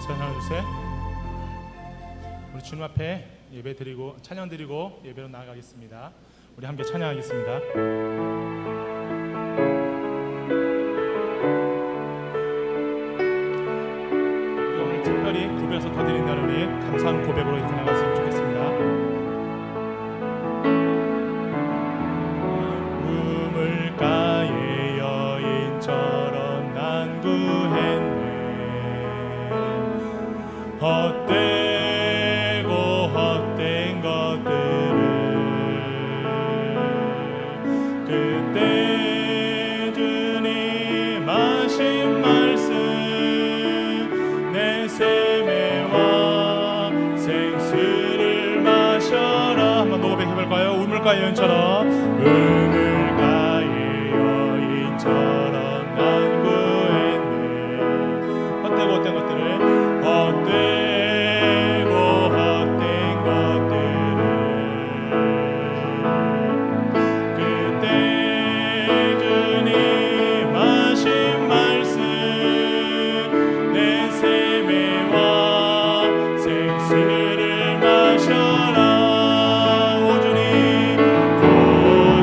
하나 둘 셋. 우리 주님 앞에 예배 드리고 찬양 드리고 예배로 나아가겠습니다. 우리 함께 찬양하겠습니다. 오늘 특별히 구별해서 드리는 날 우리 감사하는 고백으로 이렇게 나갔으면 좋겠습니다. 우물가의 여인처럼 난 구했네. 헛되고 헛된 것들을 그때 주님 하신 말씀 내 세매와 생수를 마셔라. 한번 고백해볼까요? 우물가의 여인처럼 우물가의 여인처럼 난 구했네. 헛되고 헛된 것들을 헛되고 헛된 것들을 그때 주님 하신 말씀 내 세매와 생수를 마셔라. 오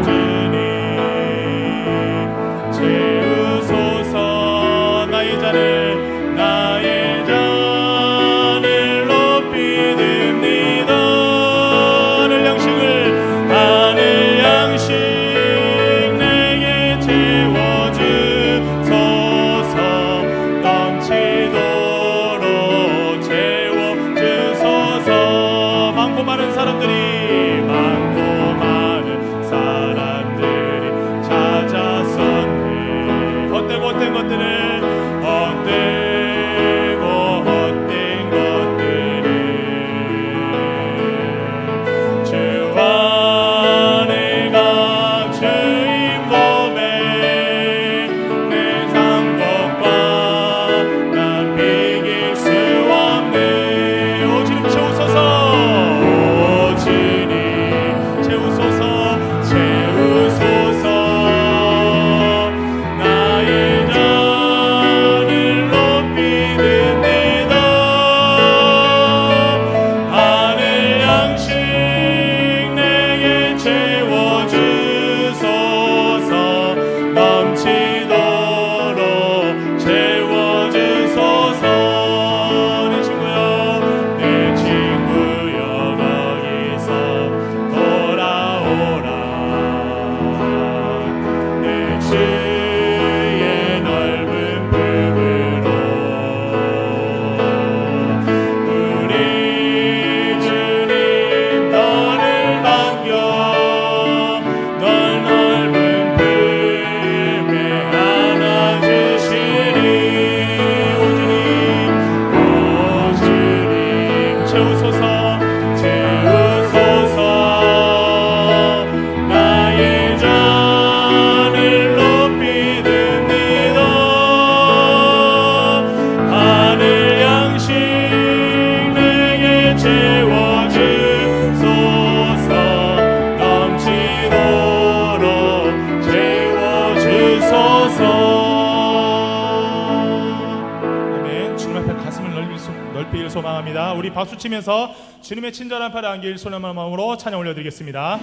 주님 채우소서. 나의 잔을 나의 잔을 높이 듭니다. 하늘 양식 내게 채워주소서. 넘치도록 채워주소서. 많고 많은 사람들이 찾아섰네. 헛되고 헛된 것들을 헛되고 헛된 것들을 주와 내가 주인 몸에 내 상복과 난 비길 수 없네. 오 주님 채우소서. 오 주님 채우소서. 채우소서. 나의 잔을 높이 듭니다. 하늘 양식 내게 채워주소서. 넘치도록 채워주소서. 내 친구여 거기서 돌아오라. 내 주의 넓은 품으로 우리 주님 너를 반겨 널 넓은 품에 안아주시리. 오 주님 채우소서. 채우소서. 나의 잔을 높이 듭니다. 하늘 양식 내게 채워주소서. 넘치도록 채워주소서. 아멘. 주님 앞에 가슴을 넓히길 소망합니다. 우리 박수치면서 주님의 친절한 팔에 안길 소년한 마음으로 찬양 올려드리겠습니다.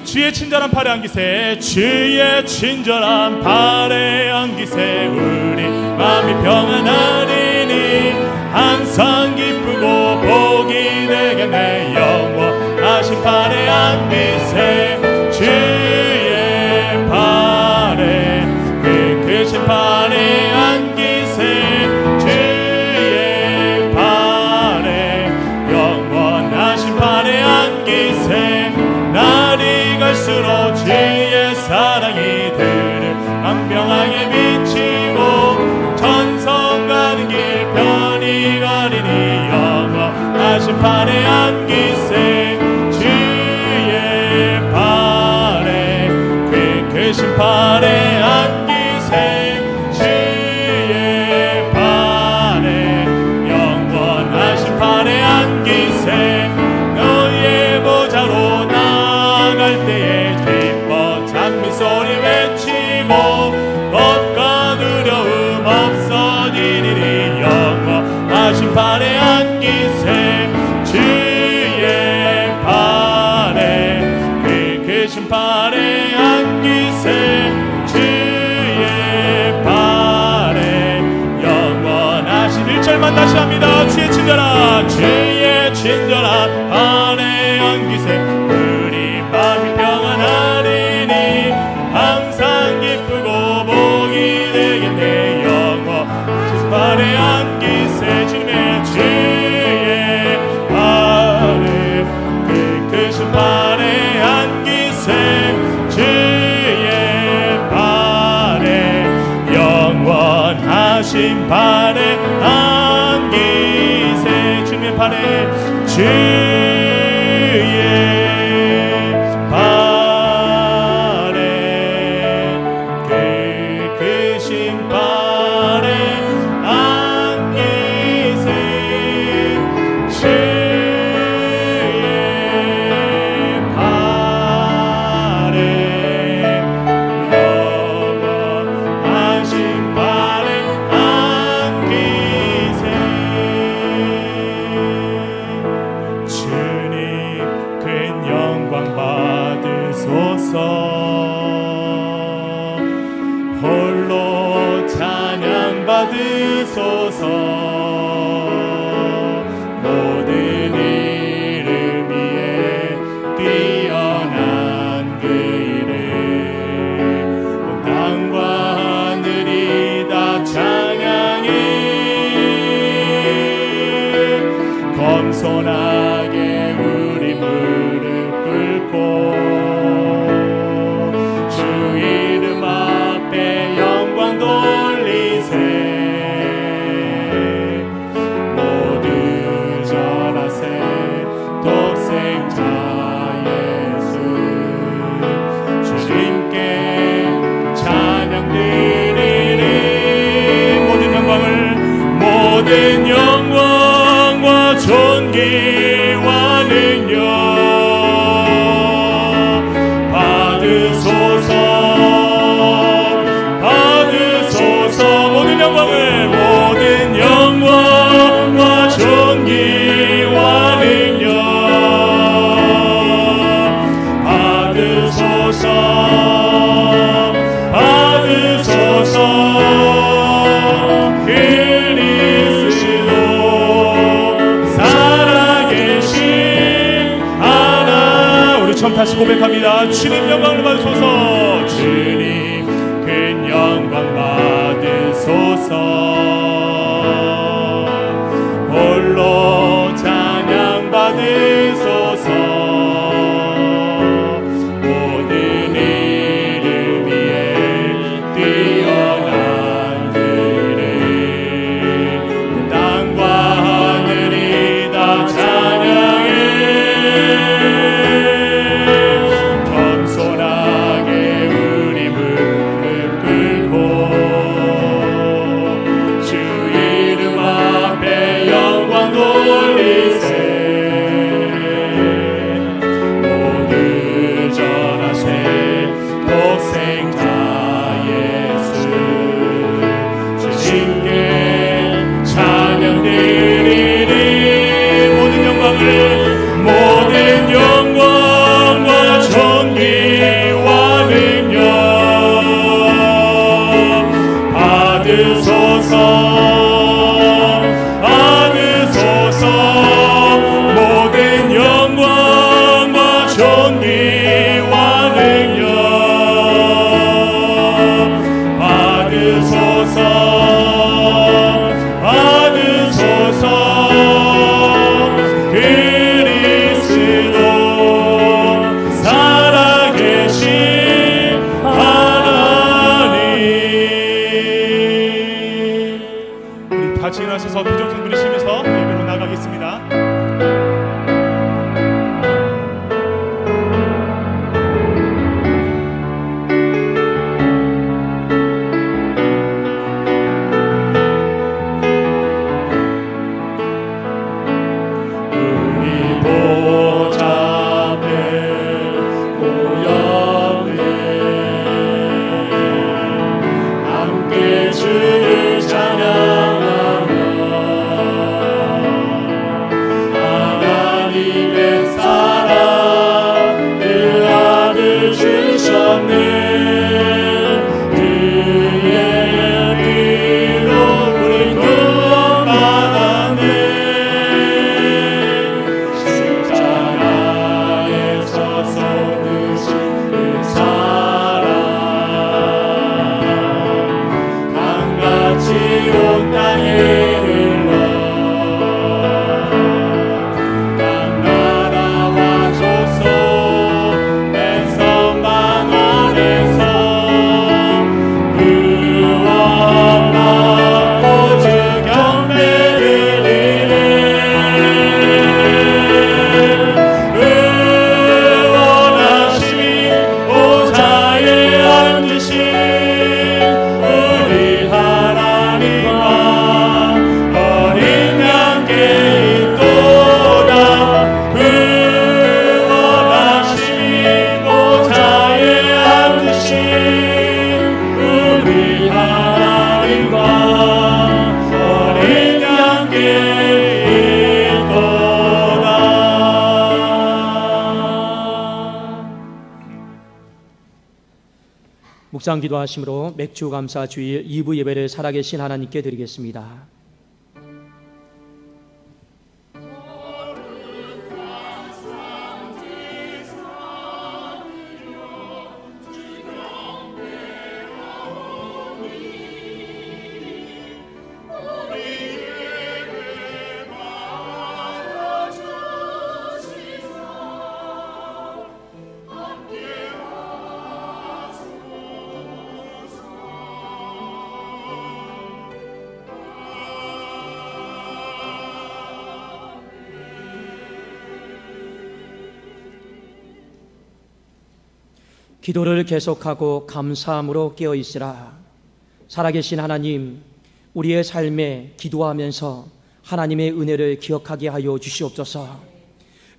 주의 친절한 팔에 안기세. 주의 친절한 팔에 안기세. 우리 마음이 평안하리니 항상 기쁘고 복이 되겠네. 영원하신 팔에 안기세. 주의 팔에 그 크신 팔에 안기세. 주의 팔에 영원하신 팔에 안기세. 날이 갈수록 주의 사랑이 들을 망명하게 비치고 전성 가는 길 편히 가리니. 영원하신 팔에 안기세. 주의 팔에 그 크신 팔에 안기세. 주의 팔에 영원하신 팔에 안기세. 너의 보좌로 나갈 때에 기뻐 찬미 소리 외치고 겁과 두려움 없어지리니. 영원 친절한 주의 친절한 발에 안기세 우리 마음이 평안하리니 항상 기쁘고 복이 되겠네 영원하신 발에 안기세 주님의 주의 발에 깨끗한 발에 안기세 주의 발에 영원하신 발에 안기세 주님의 발에 주의 발에 깨끗신 발에 안기세 주의 발에 영원하신 발에 안기세 주님 큰 영광 받으소서 홀로 찬양 받으소서 모든 이름 위에 뛰어난 그 이름 온 땅과 하늘이 다 찬양해 겸손하게 우리 무릎 꿇고 주 이름 앞에 영광 돌리세 모두 절하세 독생자 예수 주님께 찬양 드리리 모든 영광과 존귀와 능력 받으소서 모든 영광과 존귀와 능력 받으소서 그리스도 살아계신 하나 우리 처음 다시 고백합니다. 주님 영광을 받으소서 주님 큰 영광 받으소서 홀로 찬양 받으소서 모든 이름 위에 뛰어난 그 이름 땅과 하늘이 다 찬양해 겸손하게 우리 무릎 꿇고 묵상 기도하심으로 맥주 감사 주일 2부 예배를 살아계신 하나님께 드리겠습니다. 기도를 계속하고 감사함으로 깨어있으라. 살아계신 하나님, 우리의 삶에 기도하면서 하나님의 은혜를 기억하게 하여 주시옵소서.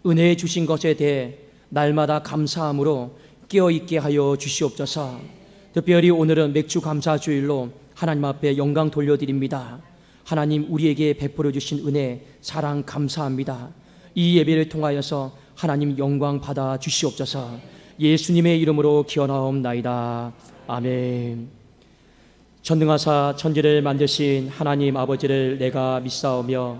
은혜 주신 것에 대해 날마다 감사함으로 깨어있게 하여 주시옵소서. 특별히 오늘은 맥주 감사 주일로 하나님 앞에 영광 돌려드립니다. 하나님, 우리에게 베풀어 주신 은혜, 사랑 감사합니다. 이 예배를 통하여서 하나님 영광 받아 주시옵소서. 예수님의 이름으로 기원하옵나이다. 아멘. 전능하사 천지를 만드신 하나님 아버지를 내가 믿사오며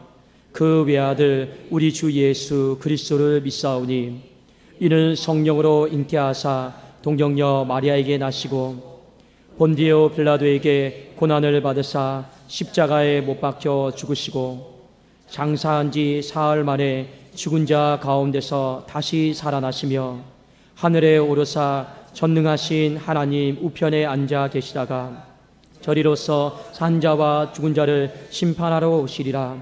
그 외아들 우리 주 예수 그리스도를 믿사오니 이는 성령으로 잉태하사 동정녀 마리아에게 나시고 본디오 빌라도에게 고난을 받으사 십자가에 못 박혀 죽으시고 장사한 지 사흘 만에 죽은 자 가운데서 다시 살아나시며 하늘에 오르사 전능하신 하나님 우편에 앉아 계시다가 저리로서 산자와 죽은 자를 심판하러 오시리라.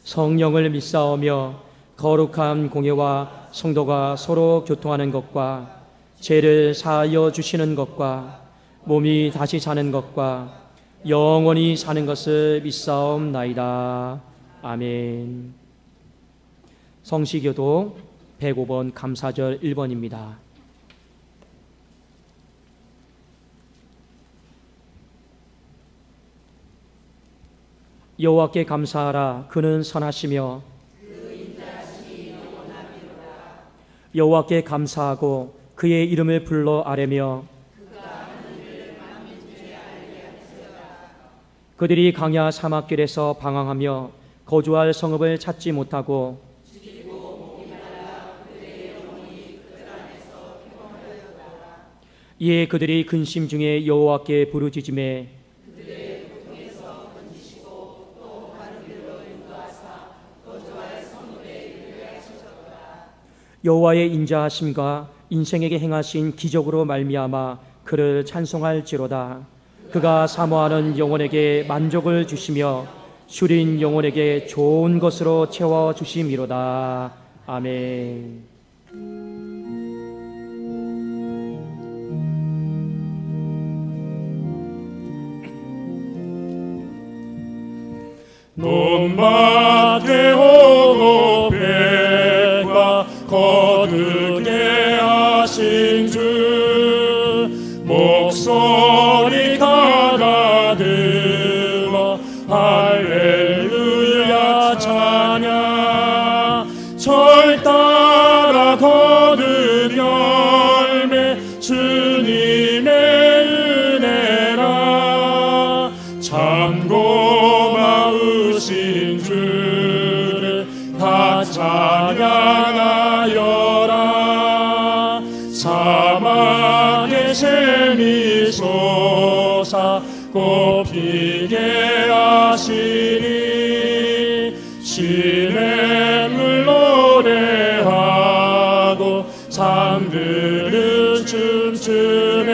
성령을 믿사오며 거룩한 공예와 성도가 서로 교통하는 것과 죄를 사하여 주시는 것과 몸이 다시 사는 것과 영원히 사는 것을 믿사옵나이다. 아멘. 성시교도 105번 감사절 1번입니다. 여호와께 감사하라. 그는 선하시며 여호와께 감사하고 그의 이름을 불러 아뢰며 그들이 강야 사막길에서 방황하며 거주할 성읍을 찾지 못하고 이에 그들이 근심 중에 여호와께 부르짖으매 여호와의 인자하심과 인생에게 행하신 기적으로 말미암아 그를 찬송할지로다. 그가 사모하는 영혼에게 만족을 주시며 줄인 영혼에게 좋은 것으로 채워주심이로다. 아멘. 논밭에 오고 백과 거두게 하신 주 목소리 가다듬어 할렐루야 찬양 절 따라 거둔 열매 주님의 은혜라 참 고마우신 주를 다 찬양하여라 사막에 샘이 솟아 꽃피게 하시니 시냇물 노래하고 산들은 춤추네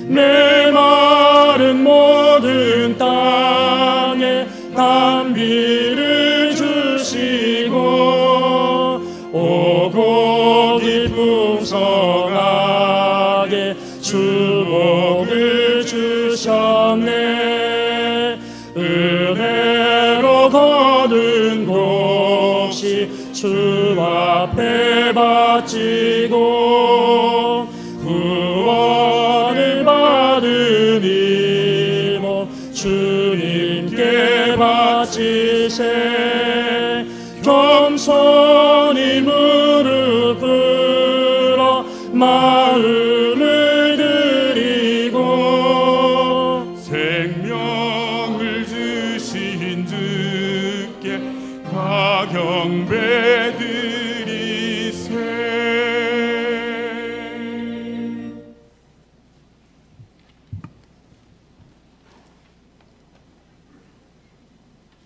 메마른 모든 땅에 단비를 주시고 오고 풍성하게 주복을 주셨네 은혜로 거둔 곡식 주 앞에 바치고 구원을 받은 이모 주님께 바치세 겸손히 무릎 꿇어 마음을 드리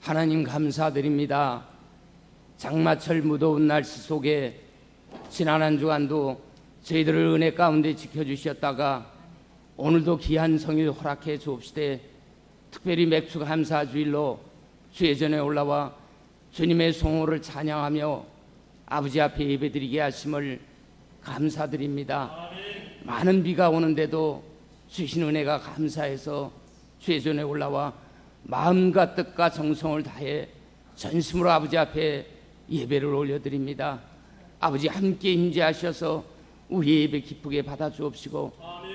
하나님 감사드립니다. 장마철 무더운 날씨 속에 지난 한 주간도 저희들을 은혜 가운데 지켜주셨다가 오늘도 귀한 성일 허락해 주옵시되 특별히 맥주 감사 주일로 주의 전에 올라와 주님의 성호를 찬양하며 아버지 앞에 예배드리게 하심을 감사드립니다. 많은 비가 오는데도 주신 은혜가 감사해서 주의 전에 올라와 마음과 뜻과 정성을 다해 전심으로 아버지 앞에 예배를 올려드립니다. 아버지 함께 임재하셔서 우리 예배 기쁘게 받아 주옵시고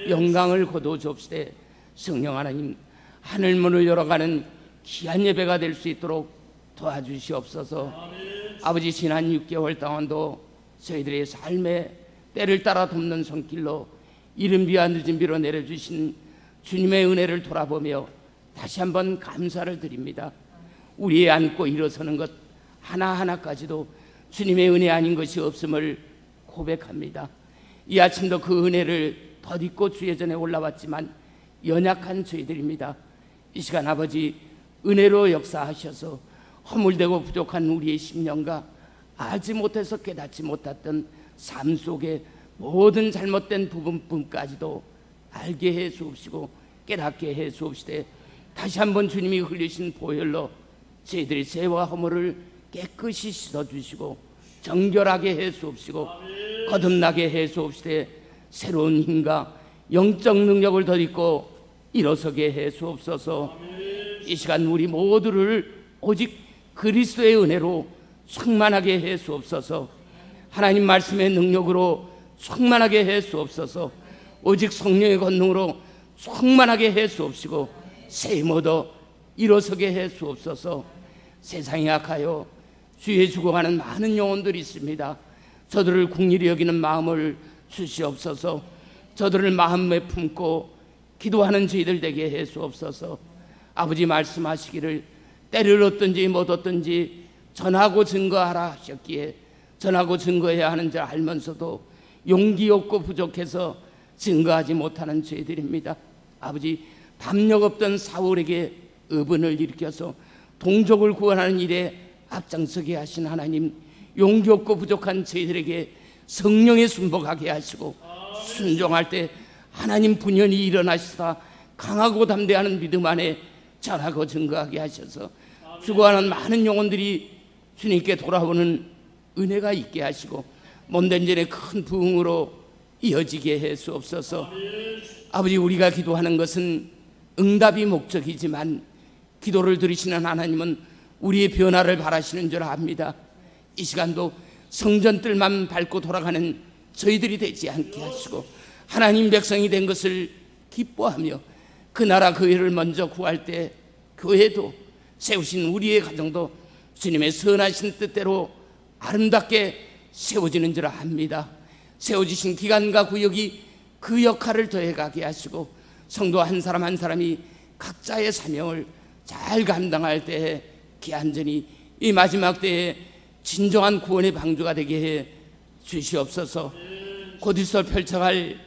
영광을 거두어 주옵시되 성령 하나님 하늘문을 열어가는 귀한 예배가 될 수 있도록 도와주시옵소서. 아버지 지난 6개월 동안도 저희들의 삶에 때를 따라 돕는 손길로 이른 비와 늦은 비로 내려주신 주님의 은혜를 돌아보며 다시 한번 감사를 드립니다. 우리의 안고 일어서는 것 하나하나까지도 주님의 은혜 아닌 것이 없음을 고백합니다. 이 아침도 그 은혜를 덧입고 주의 전에 올라왔지만 연약한 저희들입니다. 이 시간 아버지 은혜로 역사하셔서 허물되고 부족한 우리의 심령과 알지 못해서 깨닫지 못했던 삶 속에 모든 잘못된 부분까지도 알게 해 주옵시고 깨닫게 해 주옵시되 다시 한번 주님이 흘리신 보혈로 저희들의 죄와 허물을 깨끗이 씻어주시고 정결하게 해 주옵시고 거듭나게 해 주옵시되 새로운 힘과 영적 능력을 덧입고 일어서게 해 주옵소서. 이 시간 우리 모두를 오직 그리스도의 은혜로 충만하게 해 주옵소서. 하나님 말씀의 능력으로 충만하게 해 주옵소서. 오직 성령의 권능으로 충만하게 해 주옵시고 새 힘 얻어 일어서게 해 주옵소서. 세상이 악하여 주의 죽어가는 많은 영혼들이 있습니다. 저들을 긍휼히 여기는 마음을 주시옵소서. 저들을 마음에 품고 기도하는 저희들 되게 해 주옵소서. 아버지 말씀하시기를 때를 얻든지 못 얻든지 전하고 증거하라 하셨기에 전하고 증거해야 하는 줄 알면서도 용기 없고 부족해서 증거하지 못하는 저희들입니다. 아버지 담력 없던 사울에게 의분을 일으켜서 동족을 구원하는 일에 앞장서게 하신 하나님, 용기 없고 부족한 저희들에게 성령에 순복하게 하시고 순종할 때 하나님 분연히 일어나시다 강하고 담대하는 믿음 안에 전하고 증거하게 하셔서 죽어가는 많은 영혼들이 주님께 돌아오는 은혜가 있게 하시고 몸된 전에 큰 부흥으로 이어지게 해 주옵소서. 아버지 우리가 기도하는 것은 응답이 목적이지만 기도를 들으시는 하나님은 우리의 변화를 바라시는 줄 압니다. 이 시간도 성전뜰만 밟고 돌아가는 저희들이 되지 않게 하시고 하나님 백성이 된 것을 기뻐하며 그 나라 그 일을 먼저 구할 때 교회도 세우신 우리의 가정도 주님의 선하신 뜻대로 아름답게 세워지는 줄 압니다. 세워지신 기간과 구역이 그 역할을 더해가게 하시고 성도 한 사람 한 사람이 각자의 사명을 잘 감당할 때에 기한전이 이 마지막 때에 진정한 구원의 방주가 되게 해 주시옵소서. 곧 있어 펼쳐갈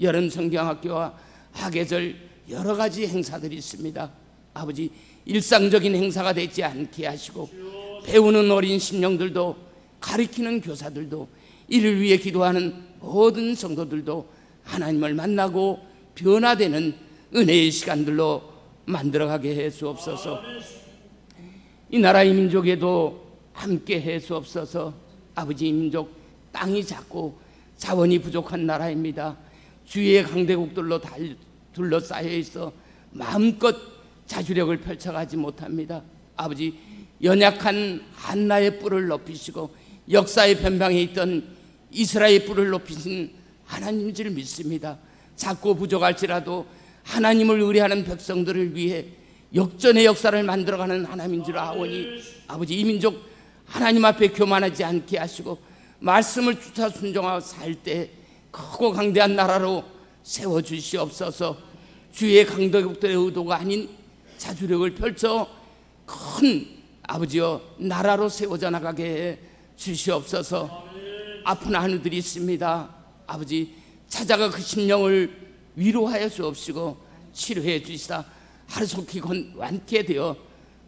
여름 성경학교와 학예절 여러 가지 행사들이 있습니다. 아버지 일상적인 행사가 되지 않게 하시고 배우는 어린 심령들도 가르치는 교사들도 이를 위해 기도하는 모든 성도들도 하나님을 만나고 변화되는 은혜의 시간들로 만들어가게 해 주옵소서. 이 나라 이 민족에도 함께 해 주옵소서. 아버지 이 민족 땅이 작고 자원이 부족한 나라입니다. 주위의 강대국들로 둘러싸여 있어 마음껏 자주력을 펼쳐가지 못합니다. 아버지 연약한 한나의 뿔을 높이시고 역사의 변방에 있던 이스라엘의 뿔을 높이신 하나님인 줄 믿습니다. 작고 부족할지라도 하나님을 의뢰하는 백성들을 위해 역전의 역사를 만들어가는 하나님인 줄 아오니 아버지 이 민족 하나님 앞에 교만하지 않게 하시고 말씀을 주차 순종하고 살 때 크고 강대한 나라로 세워주시옵소서. 주의 강대국들의 의도가 아닌 자주력을 펼쳐 큰 아버지여 나라로 세워져 나가게 해 주시옵소서. 아픈 하늘들이 있습니다. 아버지 찾아가 그 심령을 위로하여 주옵시고 치료해 주시다 하루속히 완쾌되어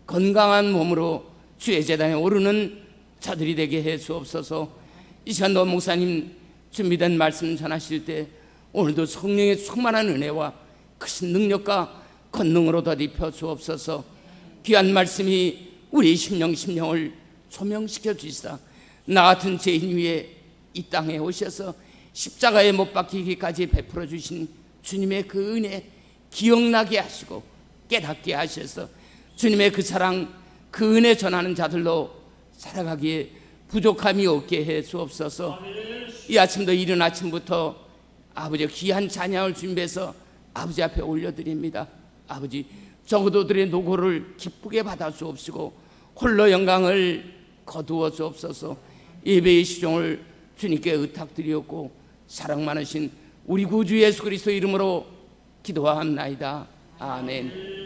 건강한 몸으로 주의 제단에 오르는 자들이 되게 해 주옵소서. 이 시간도 목사님 준비된 말씀 전하실 때 오늘도 성령의 충만한 은혜와 크신 능력과 권능으로 덧입혀 주옵소서. 귀한 말씀이 우리 심령을 조명시켜 주시사 나 같은 죄인 위에 이 땅에 오셔서 십자가에 못 박히기까지 베풀어 주신 주님의 그 은혜 기억나게 하시고 깨닫게 하셔서 주님의 그 사랑 그 은혜 전하는 자들로 살아가기에 부족함이 없게 해 주옵소서. 이 아침도 이른 아침부터 아버지 귀한 찬양을 준비해서 아버지 앞에 올려드립니다. 아버지 저그도들의 노고를 기쁘게 받아 주옵시고 홀로 영광을 거두어 주옵소서. 예배의 시종을 주님께 의탁드리었고 사랑 많으신 우리 구주 예수 그리스도 이름으로 기도하옵나이다. 아멘.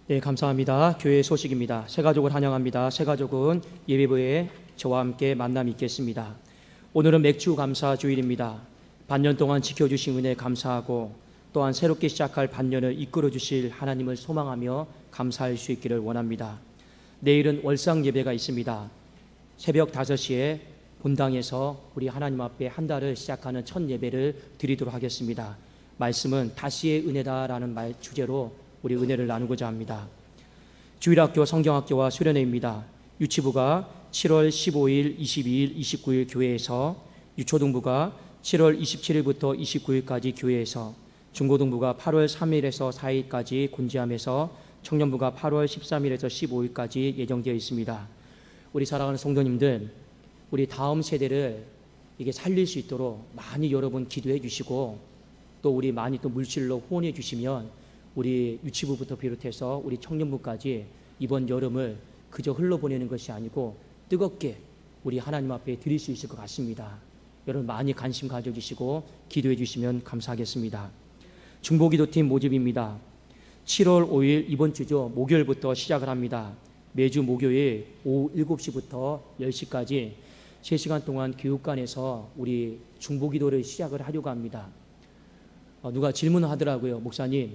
네, 감사합니다. 교회 소식입니다. 새가족을 환영합니다. 새가족은 예배부에 저와 함께 만남이 있겠습니다. 오늘은 맥주 감사 주일입니다. 반년 동안 지켜주신 은혜 감사하고 또한 새롭게 시작할 반년을 이끌어 주실 하나님을 소망하며 감사할 수 있기를 원합니다. 내일은 월상 예배가 있습니다. 새벽 5시에 본당에서 우리 하나님 앞에 한 달을 시작하는 첫 예배를 드리도록 하겠습니다. 말씀은 다시의 은혜다라는 주제로 우리 은혜를 나누고자 합니다. 주일학교 성경학교와 수련회입니다. 유치부가 7월 15일, 22일, 29일 교회에서, 유초등부가 7월 27일부터 29일까지 교회에서, 중고등부가 8월 3일에서 4일까지 곤지암에서, 청년부가 8월 13일에서 15일까지 예정되어 있습니다. 우리 사랑하는 성도님들, 우리 다음 세대를 이게 살릴 수 있도록 많이 여러분 기도해 주시고 또 우리 많이 또 물질로 후원해 주시면 우리 유치부부터 비롯해서 우리 청년부까지 이번 여름을 그저 흘러보내는 것이 아니고 뜨겁게 우리 하나님 앞에 드릴 수 있을 것 같습니다. 여러분 많이 관심 가져주시고 기도해 주시면 감사하겠습니다. 중보기도팀 모집입니다. 7월 5일 이번 주죠. 목요일부터 시작을 합니다. 매주 목요일 오후 7시부터 10시까지 3시간 동안 교육관에서 우리 중보기도를 시작을 하려고 합니다. 누가 질문을 하더라고요. 목사님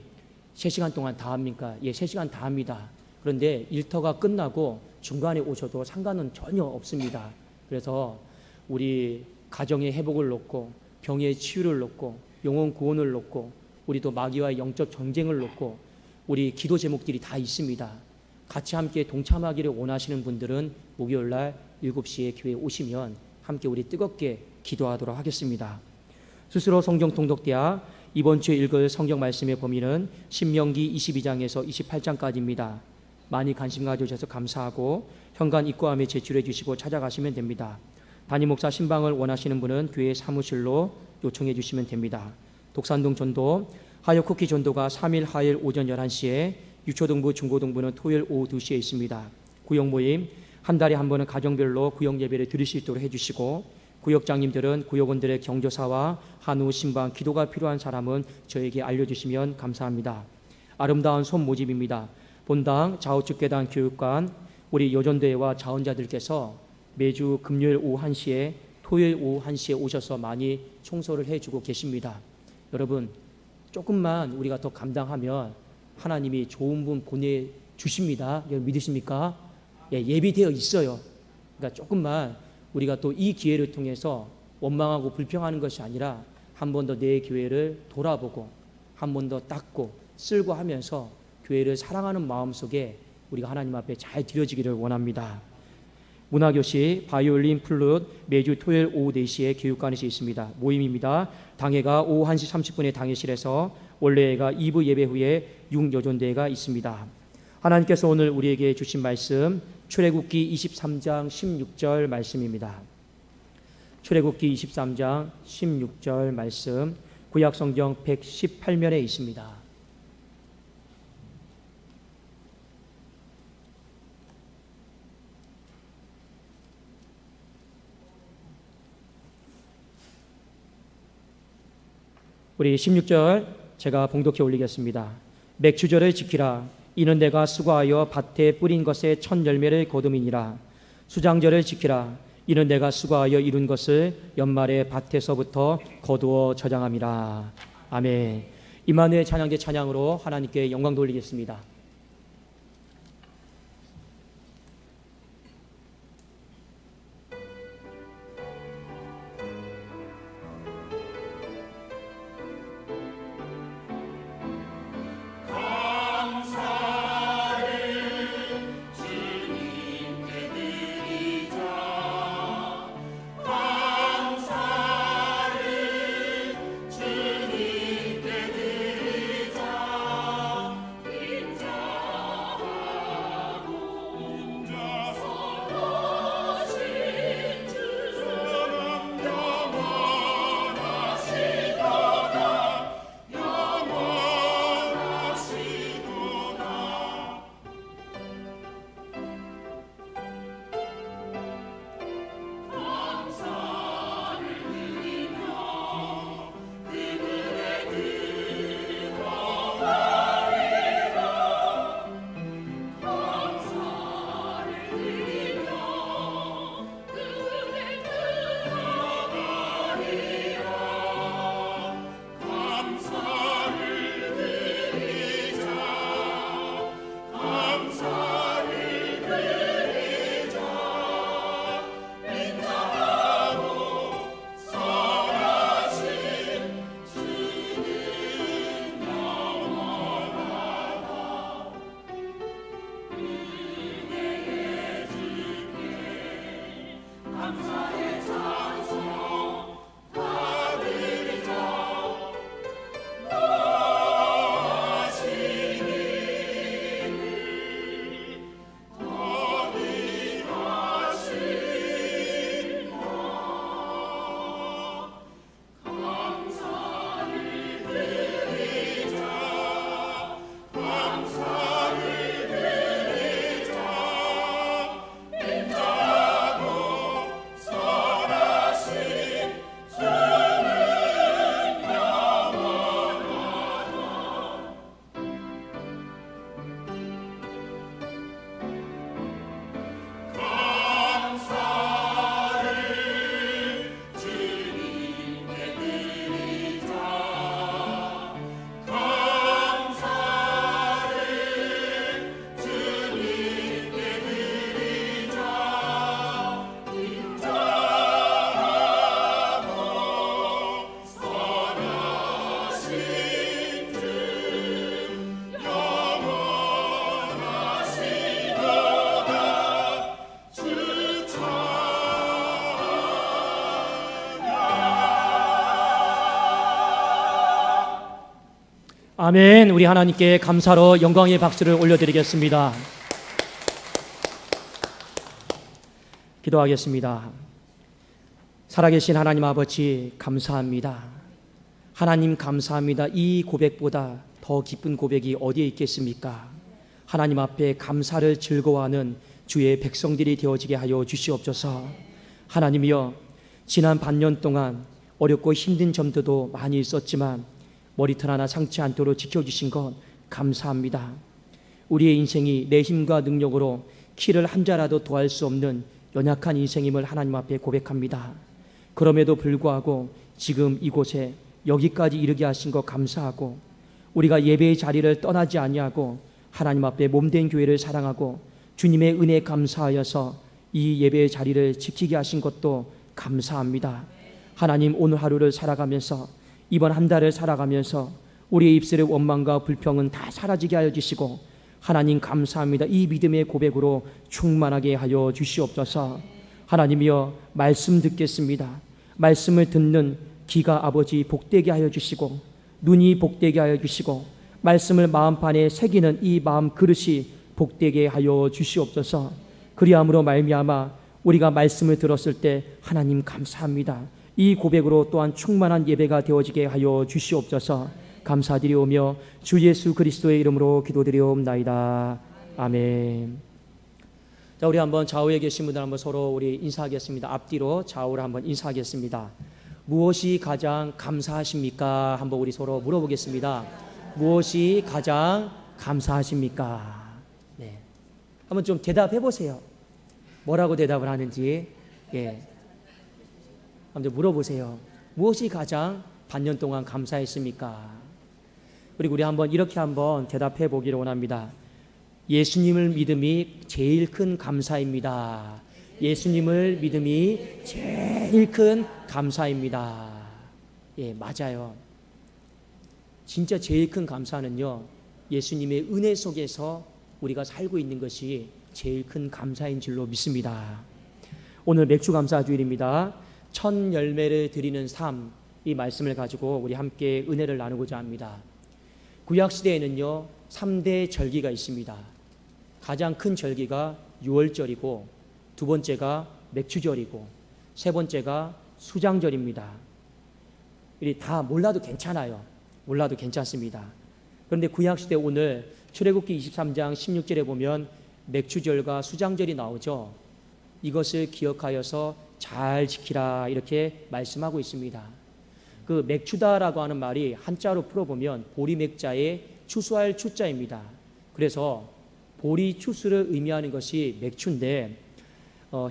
3시간 동안 다 합니까? 예, 3시간 다 합니다. 그런데 일터가 끝나고 중간에 오셔도 상관은 전혀 없습니다. 그래서 우리 가정의 회복을 놓고 병의 치유를 놓고 영혼 구원을 놓고 우리 또 마귀와의 영적 전쟁을 놓고 우리 기도 제목들이 다 있습니다. 같이 함께 동참하기를 원하시는 분들은 목요일날 7시에 교회에 오시면 함께 우리 뜨겁게 기도하도록 하겠습니다. 스스로 성경 통독대학 이번 주에 읽을 성경 말씀의 범위는 신명기 22장에서 28장까지입니다. 많이 관심 가져주셔서 감사하고 현관 입구함에 제출해 주시고 찾아가시면 됩니다. 담임 목사 신방을 원하시는 분은 교회 사무실로 요청해 주시면 됩니다. 독산동 전도, 하여 쿠키 전도가 3일 하일 오전 11시에, 유초등부, 중고등부는 토요일 오후 2시에 있습니다. 구역 모임, 한 달에 한 번은 가정별로 구역 예배를 드릴 수 있도록 해주시고 구역장님들은 구역원들의 경조사와 한우, 신방, 기도가 필요한 사람은 저에게 알려주시면 감사합니다. 아름다운 손 모집입니다. 본당, 좌우측계단 교육관, 우리 여전대회와 자원자들께서 매주 금요일 오후 1시에 토요일 오후 1시에 오셔서 많이 청소를 해주고 계십니다. 여러분 조금만 우리가 더 감당하면 하나님이 좋은 분 보내주십니다. 여러분 믿으십니까? 예, 예비되어 있어요. 그러니까 조금만 우리가 또 이 기회를 통해서 원망하고 불평하는 것이 아니라 한 번 더 내 교회를 돌아보고 한 번 더 닦고 쓸고 하면서 교회를 사랑하는 마음속에 우리가 하나님 앞에 잘 드려지기를 원합니다. 문화교실, 바이올린, 플룻 매주 토요일 오후 4시에 교육관에서 있습니다. 모임입니다. 당회가 오후 1시 30분에 당회실에서, 원래가 2부 예배 후에 6여존대회가 있습니다. 하나님께서 오늘 우리에게 주신 말씀 출애굽기 23장 16절 말씀입니다. 출애굽기 23장 16절 말씀, 구약성경 118면에 있습니다. 우리 16절 제가 봉독해 올리겠습니다. 맥추절을 지키라. 이는 내가 수고하여 밭에 뿌린 것의 첫 열매를 거둠이니라. 수장절을 지키라. 이는 내가 수고하여 이룬 것을 연말에 밭에서부터 거두어 저장함이라. 아멘. 임마누엘 찬양제 찬양으로 하나님께 영광 돌리겠습니다. 아멘. 우리 하나님께 감사로 영광의 박수를 올려드리겠습니다. 기도하겠습니다. 살아계신 하나님 아버지 감사합니다. 하나님 감사합니다. 이 고백보다 더 기쁜 고백이 어디에 있겠습니까? 하나님 앞에 감사를 즐거워하는 주의 백성들이 되어지게 하여 주시옵소서. 하나님이여, 지난 반년 동안 어렵고 힘든 점들도 많이 있었지만 머리털 하나 상치 않도록 지켜주신 것 감사합니다. 우리의 인생이 내 힘과 능력으로 키를 한 자라도 더할 수 없는 연약한 인생임을 하나님 앞에 고백합니다. 그럼에도 불구하고 지금 이곳에 여기까지 이르게 하신 것 감사하고, 우리가 예배의 자리를 떠나지 아니하고 하나님 앞에 몸된 교회를 사랑하고 주님의 은혜에 감사하여서 이 예배의 자리를 지키게 하신 것도 감사합니다. 하나님, 오늘 하루를 살아가면서, 이번 한 달을 살아가면서 우리의 입술의 원망과 불평은 다 사라지게 하여 주시고, 하나님 감사합니다. 이 믿음의 고백으로 충만하게 하여 주시옵소서. 하나님이여, 말씀 듣겠습니다. 말씀을 듣는 귀가 아버지 복되게 하여 주시고, 눈이 복되게 하여 주시고, 말씀을 마음판에 새기는 이 마음 그릇이 복되게 하여 주시옵소서. 그리함으로 말미암아 우리가 말씀을 들었을 때 하나님 감사합니다. 이 고백으로 또한 충만한 예배가 되어지게 하여 주시옵소서. 감사드리오며 주 예수 그리스도의 이름으로 기도드리옵나이다. 아멘. 자, 우리 한번 좌우에 계신 분들 한번 서로 우리 인사하겠습니다. 앞뒤로 좌우로 한번 인사하겠습니다. 무엇이 가장 감사하십니까? 한번 우리 서로 물어보겠습니다. 무엇이 가장 감사하십니까? 네. 한번 좀 대답해 보세요. 뭐라고 대답을 하는지. 예. 한번 물어보세요. 무엇이 가장 반년 동안 감사했습니까? 그리고 우리 한번 이렇게 한번 대답해 보기를 원합니다. 예수님을 믿음이 제일 큰 감사입니다. 예수님을 믿음이 제일 큰 감사입니다. 예, 맞아요. 진짜 제일 큰 감사는요, 예수님의 은혜 속에서 우리가 살고 있는 것이 제일 큰 감사인 줄로 믿습니다. 오늘 맥주 감사 주일입니다. 천 열매를 드리는 삶, 이 말씀을 가지고 우리 함께 은혜를 나누고자 합니다. 구약시대에는요 3대 절기가 있습니다. 가장 큰 절기가 유월절이고, 두 번째가 맥주절이고, 세 번째가 수장절입니다. 이 다 몰라도 괜찮아요. 몰라도 괜찮습니다. 그런데 구약시대 오늘 출애굽기 23장 16절에 보면 맥주절과 수장절이 나오죠. 이것을 기억하여서 잘 지키라 이렇게 말씀하고 있습니다. 그 맥추다라고 하는 말이 한자로 풀어보면 보리맥자의 추수할 추자입니다. 그래서 보리 추수를 의미하는 것이 맥추인데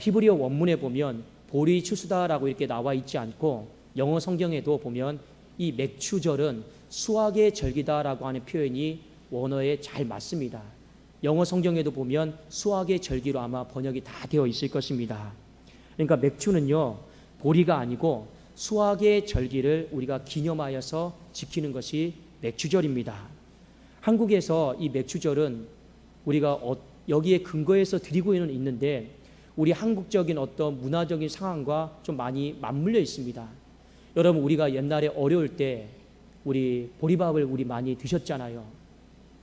히브리어 원문에 보면 보리 추수다라고 이렇게 나와 있지 않고 영어 성경에도 보면 이 맥추절은 수확의 절기다라고 하는 표현이 원어에 잘 맞습니다. 영어 성경에도 보면 수확의 절기로 아마 번역이 다 되어 있을 것입니다. 그러니까 맥추는요 보리가 아니고 수확의 절기를 우리가 기념하여서 지키는 것이 맥추절입니다. 한국에서 이 맥추절은 우리가 여기에 근거해서 드리고 있는데 우리 한국적인 어떤 문화적인 상황과 좀 많이 맞물려 있습니다. 여러분, 우리가 옛날에 어려울 때 우리 보리밥을 우리 많이 드셨잖아요.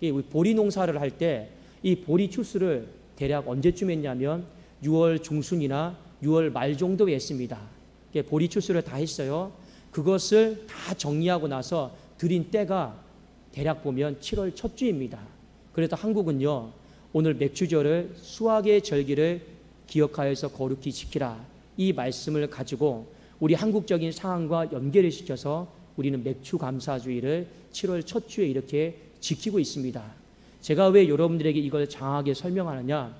우리 보리 농사를 할 때 이 보리 추수를 대략 언제쯤 했냐면 6월 중순이나 6월 말 정도에 했습니다. 보리 추수를 다 했어요. 그것을 다 정리하고 나서 드린 때가 대략 보면 7월 첫 주입니다. 그래서 한국은요 오늘 맥추절을 수확의 절기를 기억하여서 거룩히 지키라, 이 말씀을 가지고 우리 한국적인 상황과 연결을 시켜서 우리는 맥추 감사주의를 7월 첫 주에 이렇게 지키고 있습니다. 제가 왜 여러분들에게 이걸 장하게 설명하느냐,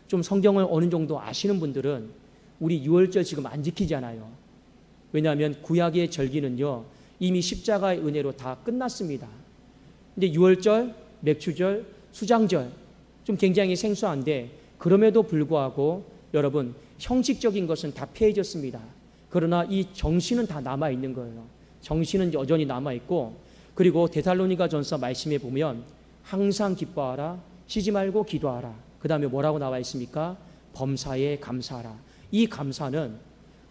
좀 성경을 어느 정도 아시는 분들은 우리 6월절 지금 안 지키잖아요. 왜냐하면 구약의 절기는요 이미 십자가의 은혜로 다 끝났습니다. 근데 6월절, 맥추절, 수장절 좀 굉장히 생소한데 그럼에도 불구하고 여러분 형식적인 것은 다 폐해졌습니다. 그러나 이 정신은 다 남아있는 거예요. 정신은 여전히 남아있고, 그리고 데살로니가전서 말씀에 보면 항상 기뻐하라, 쉬지 말고 기도하라, 그 다음에 뭐라고 나와 있습니까? 범사에 감사하라. 이 감사는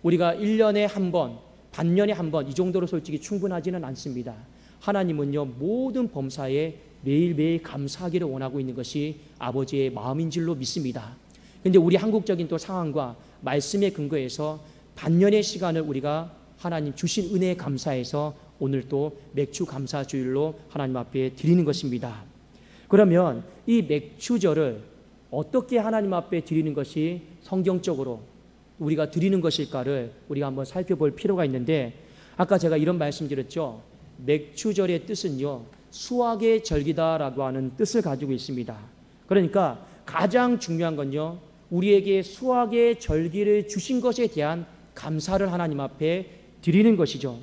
우리가 1년에 한 번, 반년에 한 번 이 정도로 솔직히 충분하지는 않습니다. 하나님은요 모든 범사에 매일매일 감사하기를 원하고 있는 것이 아버지의 마음인 줄로 믿습니다. 그런데 우리 한국적인 또 상황과 말씀에 근거해서 반년의 시간을 우리가 하나님 주신 은혜에 감사해서 오늘 또 맥추 감사 주일로 하나님 앞에 드리는 것입니다. 그러면 이 맥추절을 어떻게 하나님 앞에 드리는 것이 성경적으로 우리가 드리는 것일까를 우리가 한번 살펴볼 필요가 있는데, 아까 제가 이런 말씀드렸죠. 맥추절의 뜻은요 수확의 절기다라고 하는 뜻을 가지고 있습니다. 그러니까 가장 중요한 건요 우리에게 수확의 절기를 주신 것에 대한 감사를 하나님 앞에 드리는 것이죠.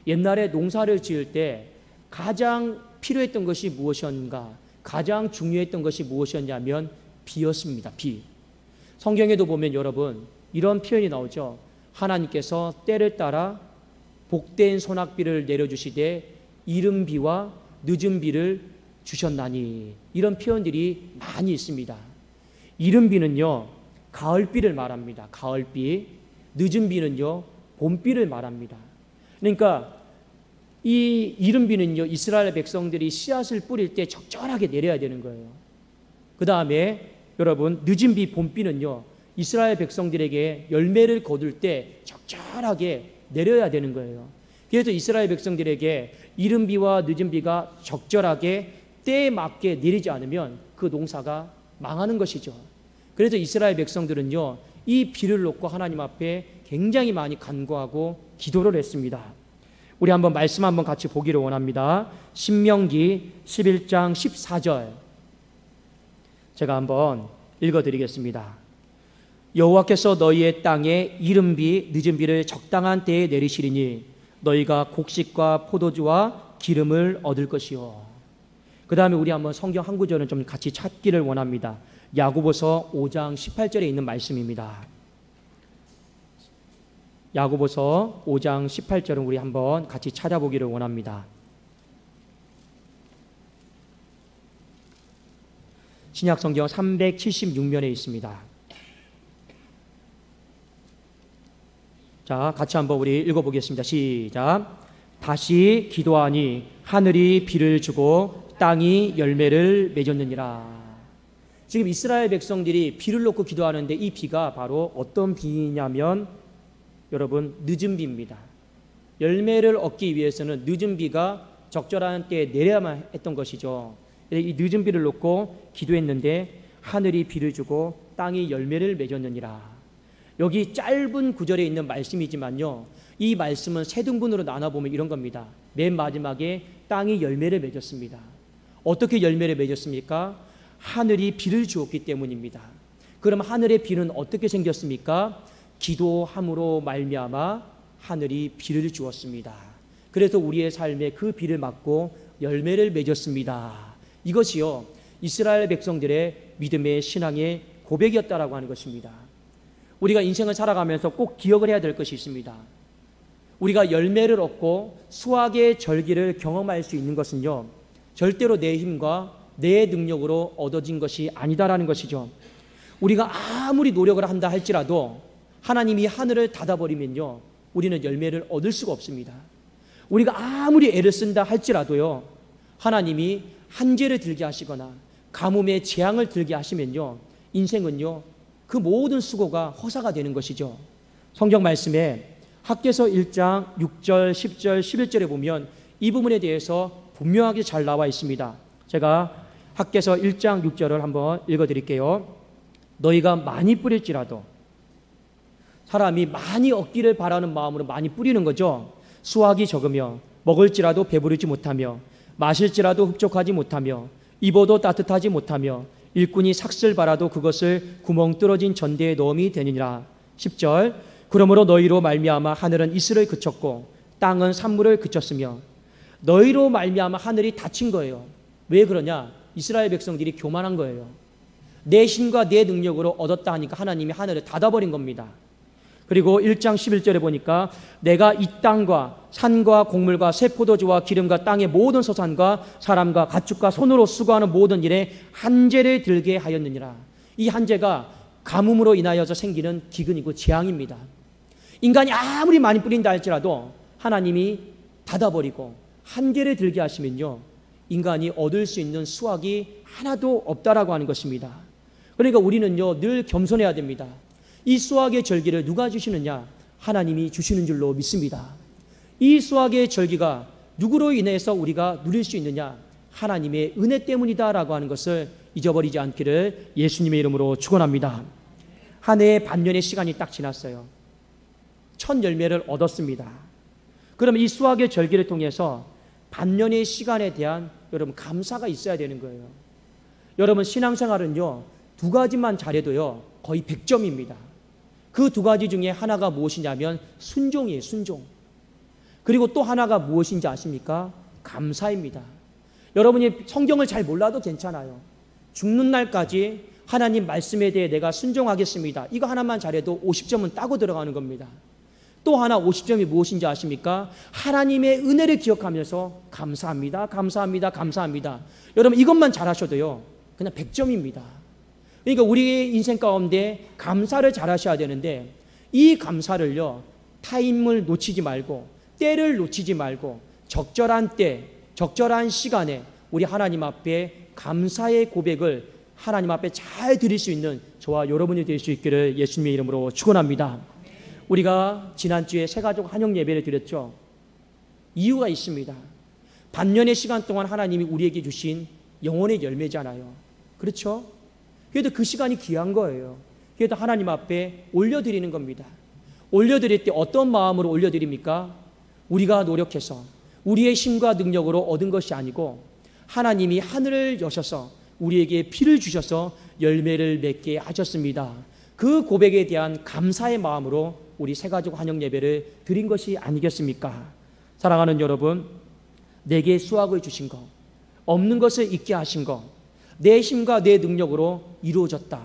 옛날에 농사를 지을 때 가장 필요했던 것이 무엇이었는가, 가장 중요했던 것이 무엇이었냐면 비였습니다. 비. 성경에도 보면 여러분 이런 표현이 나오죠. 하나님께서 때를 따라 복된 소낙비를 내려주시되 이른 비와 늦은 비를 주셨나니, 이런 표현들이 많이 있습니다. 이른 비는요 가을비를 말합니다. 가을비. 늦은 비는요 봄비를 말합니다. 그러니까 이 이른 비는요 이스라엘 백성들이 씨앗을 뿌릴 때 적절하게 내려야 되는 거예요. 그 다음에 여러분 늦은 비, 봄비는요 이스라엘 백성들에게 열매를 거둘 때 적절하게 내려야 되는 거예요. 그래서 이스라엘 백성들에게 이른 비와 늦은 비가 적절하게 때에 맞게 내리지 않으면 그 농사가 망하는 것이죠. 그래서 이스라엘 백성들은요, 이 비를 놓고 하나님 앞에 굉장히 많이 간구하고 기도를 했습니다. 우리 한번 말씀 한번 같이 보기를 원합니다. 신명기 11장 14절 제가 한번 읽어드리겠습니다. 여호와께서 너희의 땅에 이른 비 늦은 비를 적당한 때에 내리시리니 너희가 곡식과 포도주와 기름을 얻을 것이요. 그 다음에 우리 한번 성경 한 구절은 좀 같이 찾기를 원합니다. 야고보서 5장 18절에 있는 말씀입니다. 야고보서 5장 18절은 우리 한번 같이 찾아보기를 원합니다. 신약성경 376면에 있습니다. 자, 같이 한번 우리 읽어보겠습니다. 시작. 다시 기도하니 하늘이 비를 주고 땅이 열매를 맺었느니라. 지금 이스라엘 백성들이 비를 놓고 기도하는데 이 비가 바로 어떤 비냐면 여러분 늦은 비입니다. 열매를 얻기 위해서는 늦은 비가 적절한 때에 내려야만 했던 것이죠. 이 늦은 비를 놓고 기도했는데 하늘이 비를 주고 땅이 열매를 맺었느니라. 여기 짧은 구절에 있는 말씀이지만요, 이 말씀은 세 등분으로 나눠보면 이런 겁니다. 맨 마지막에 땅이 열매를 맺었습니다. 어떻게 열매를 맺었습니까? 하늘이 비를 주었기 때문입니다. 그럼 하늘의 비는 어떻게 생겼습니까? 기도함으로 말미암아 하늘이 비를 주었습니다. 그래서 우리의 삶에 그 비를 맞고 열매를 맺었습니다. 이것이요, 이스라엘 백성들의 믿음의 신앙의 고백이었다라고 하는 것입니다. 우리가 인생을 살아가면서 꼭 기억을 해야 될 것이 있습니다. 우리가 열매를 얻고 수확의 절기를 경험할 수 있는 것은요, 절대로 내 힘과 내 능력으로 얻어진 것이 아니다라는 것이죠. 우리가 아무리 노력을 한다 할지라도 하나님이 하늘을 닫아버리면요, 우리는 열매를 얻을 수가 없습니다. 우리가 아무리 애를 쓴다 할지라도요, 하나님이 한계를 들게 하시거나 가뭄의 재앙을 들게 하시면요, 인생은요, 그 모든 수고가 허사가 되는 것이죠. 성경 말씀에 학개서 1장 6절, 10절, 11절에 보면 이 부분에 대해서 분명하게 잘 나와 있습니다. 제가 학개서 1장 6절을 한번 읽어드릴게요. 너희가 많이 뿌릴지라도, 사람이 많이 얻기를 바라는 마음으로 많이 뿌리는 거죠. 수확이 적으며 먹을지라도 배부르지 못하며 마실지라도 흡족하지 못하며 입어도 따뜻하지 못하며 일꾼이 삭슬 바라도 그것을 구멍 뚫어진 전대에 넣음이 되느니라. 10절 그러므로 너희로 말미암아 하늘은 이슬을 그쳤고 땅은 산물을 그쳤으며. 너희로 말미암아 하늘이 닫힌 거예요. 왜 그러냐? 이스라엘 백성들이 교만한 거예요. 내 힘과 내 능력으로 얻었다 하니까 하나님이 하늘을 닫아버린 겁니다. 그리고 1장 11절에 보니까 내가 이 땅과 산과 곡물과 새 포도주와 기름과 땅의 모든 소산과 사람과 가축과 손으로 수고하는 모든 일에 한재를 들게 하였느니라. 이 한재가 가뭄으로 인하여서 생기는 기근이고 재앙입니다. 인간이 아무리 많이 뿌린다 할지라도 하나님이 닫아버리고 한재를 들게 하시면요, 인간이 얻을 수 있는 수확이 하나도 없다라고 하는 것입니다. 그러니까 우리는요, 늘 겸손해야 됩니다. 이 수확의 절기를 누가 주시느냐? 하나님이 주시는 줄로 믿습니다. 이 수확의 절기가 누구로 인해서 우리가 누릴 수 있느냐? 하나님의 은혜 때문이다라고 하는 것을 잊어버리지 않기를 예수님의 이름으로 축원합니다. 한 해의 반년의 시간이 딱 지났어요. 첫 열매를 얻었습니다. 그럼 이 수확의 절기를 통해서 반년의 시간에 대한 여러분 감사가 있어야 되는 거예요. 여러분 신앙생활은요, 두 가지만 잘해도요 거의 100점입니다. 그 두 가지 중에 하나가 무엇이냐면 순종이에요. 순종. 그리고 또 하나가 무엇인지 아십니까? 감사입니다. 여러분이 성경을 잘 몰라도 괜찮아요. 죽는 날까지 하나님 말씀에 대해 내가 순종하겠습니다. 이거 하나만 잘해도 50점은 따고 들어가는 겁니다. 또 하나 50점이 무엇인지 아십니까? 하나님의 은혜를 기억하면서 감사합니다. 감사합니다. 감사합니다. 여러분 이것만 잘하셔도요 그냥 100점입니다. 그러니까 우리의 인생 가운데 감사를 잘하셔야 되는데, 이 감사를요 타임을 놓치지 말고 때를 놓치지 말고 적절한 때 적절한 시간에 우리 하나님 앞에 감사의 고백을 하나님 앞에 잘 드릴 수 있는 저와 여러분이 될 수 있기를 예수님의 이름으로 축원합니다. 우리가 지난주에 새가족 한영 예배를 드렸죠. 이유가 있습니다. 반년의 시간 동안 하나님이 우리에게 주신 영혼의 열매잖아요. 그렇죠? 그래도 그 시간이 귀한 거예요. 그래도 하나님 앞에 올려드리는 겁니다. 올려드릴 때 어떤 마음으로 올려드립니까? 우리가 노력해서 우리의 힘과 능력으로 얻은 것이 아니고 하나님이 하늘을 여셔서 우리에게 피를 주셔서 열매를 맺게 하셨습니다. 그 고백에 대한 감사의 마음으로 우리 새가족 환영 예배를 드린 것이 아니겠습니까? 사랑하는 여러분, 내게 수확을 주신 것, 없는 것을 있게 하신 것, 내 힘과 내 능력으로 이루어졌다,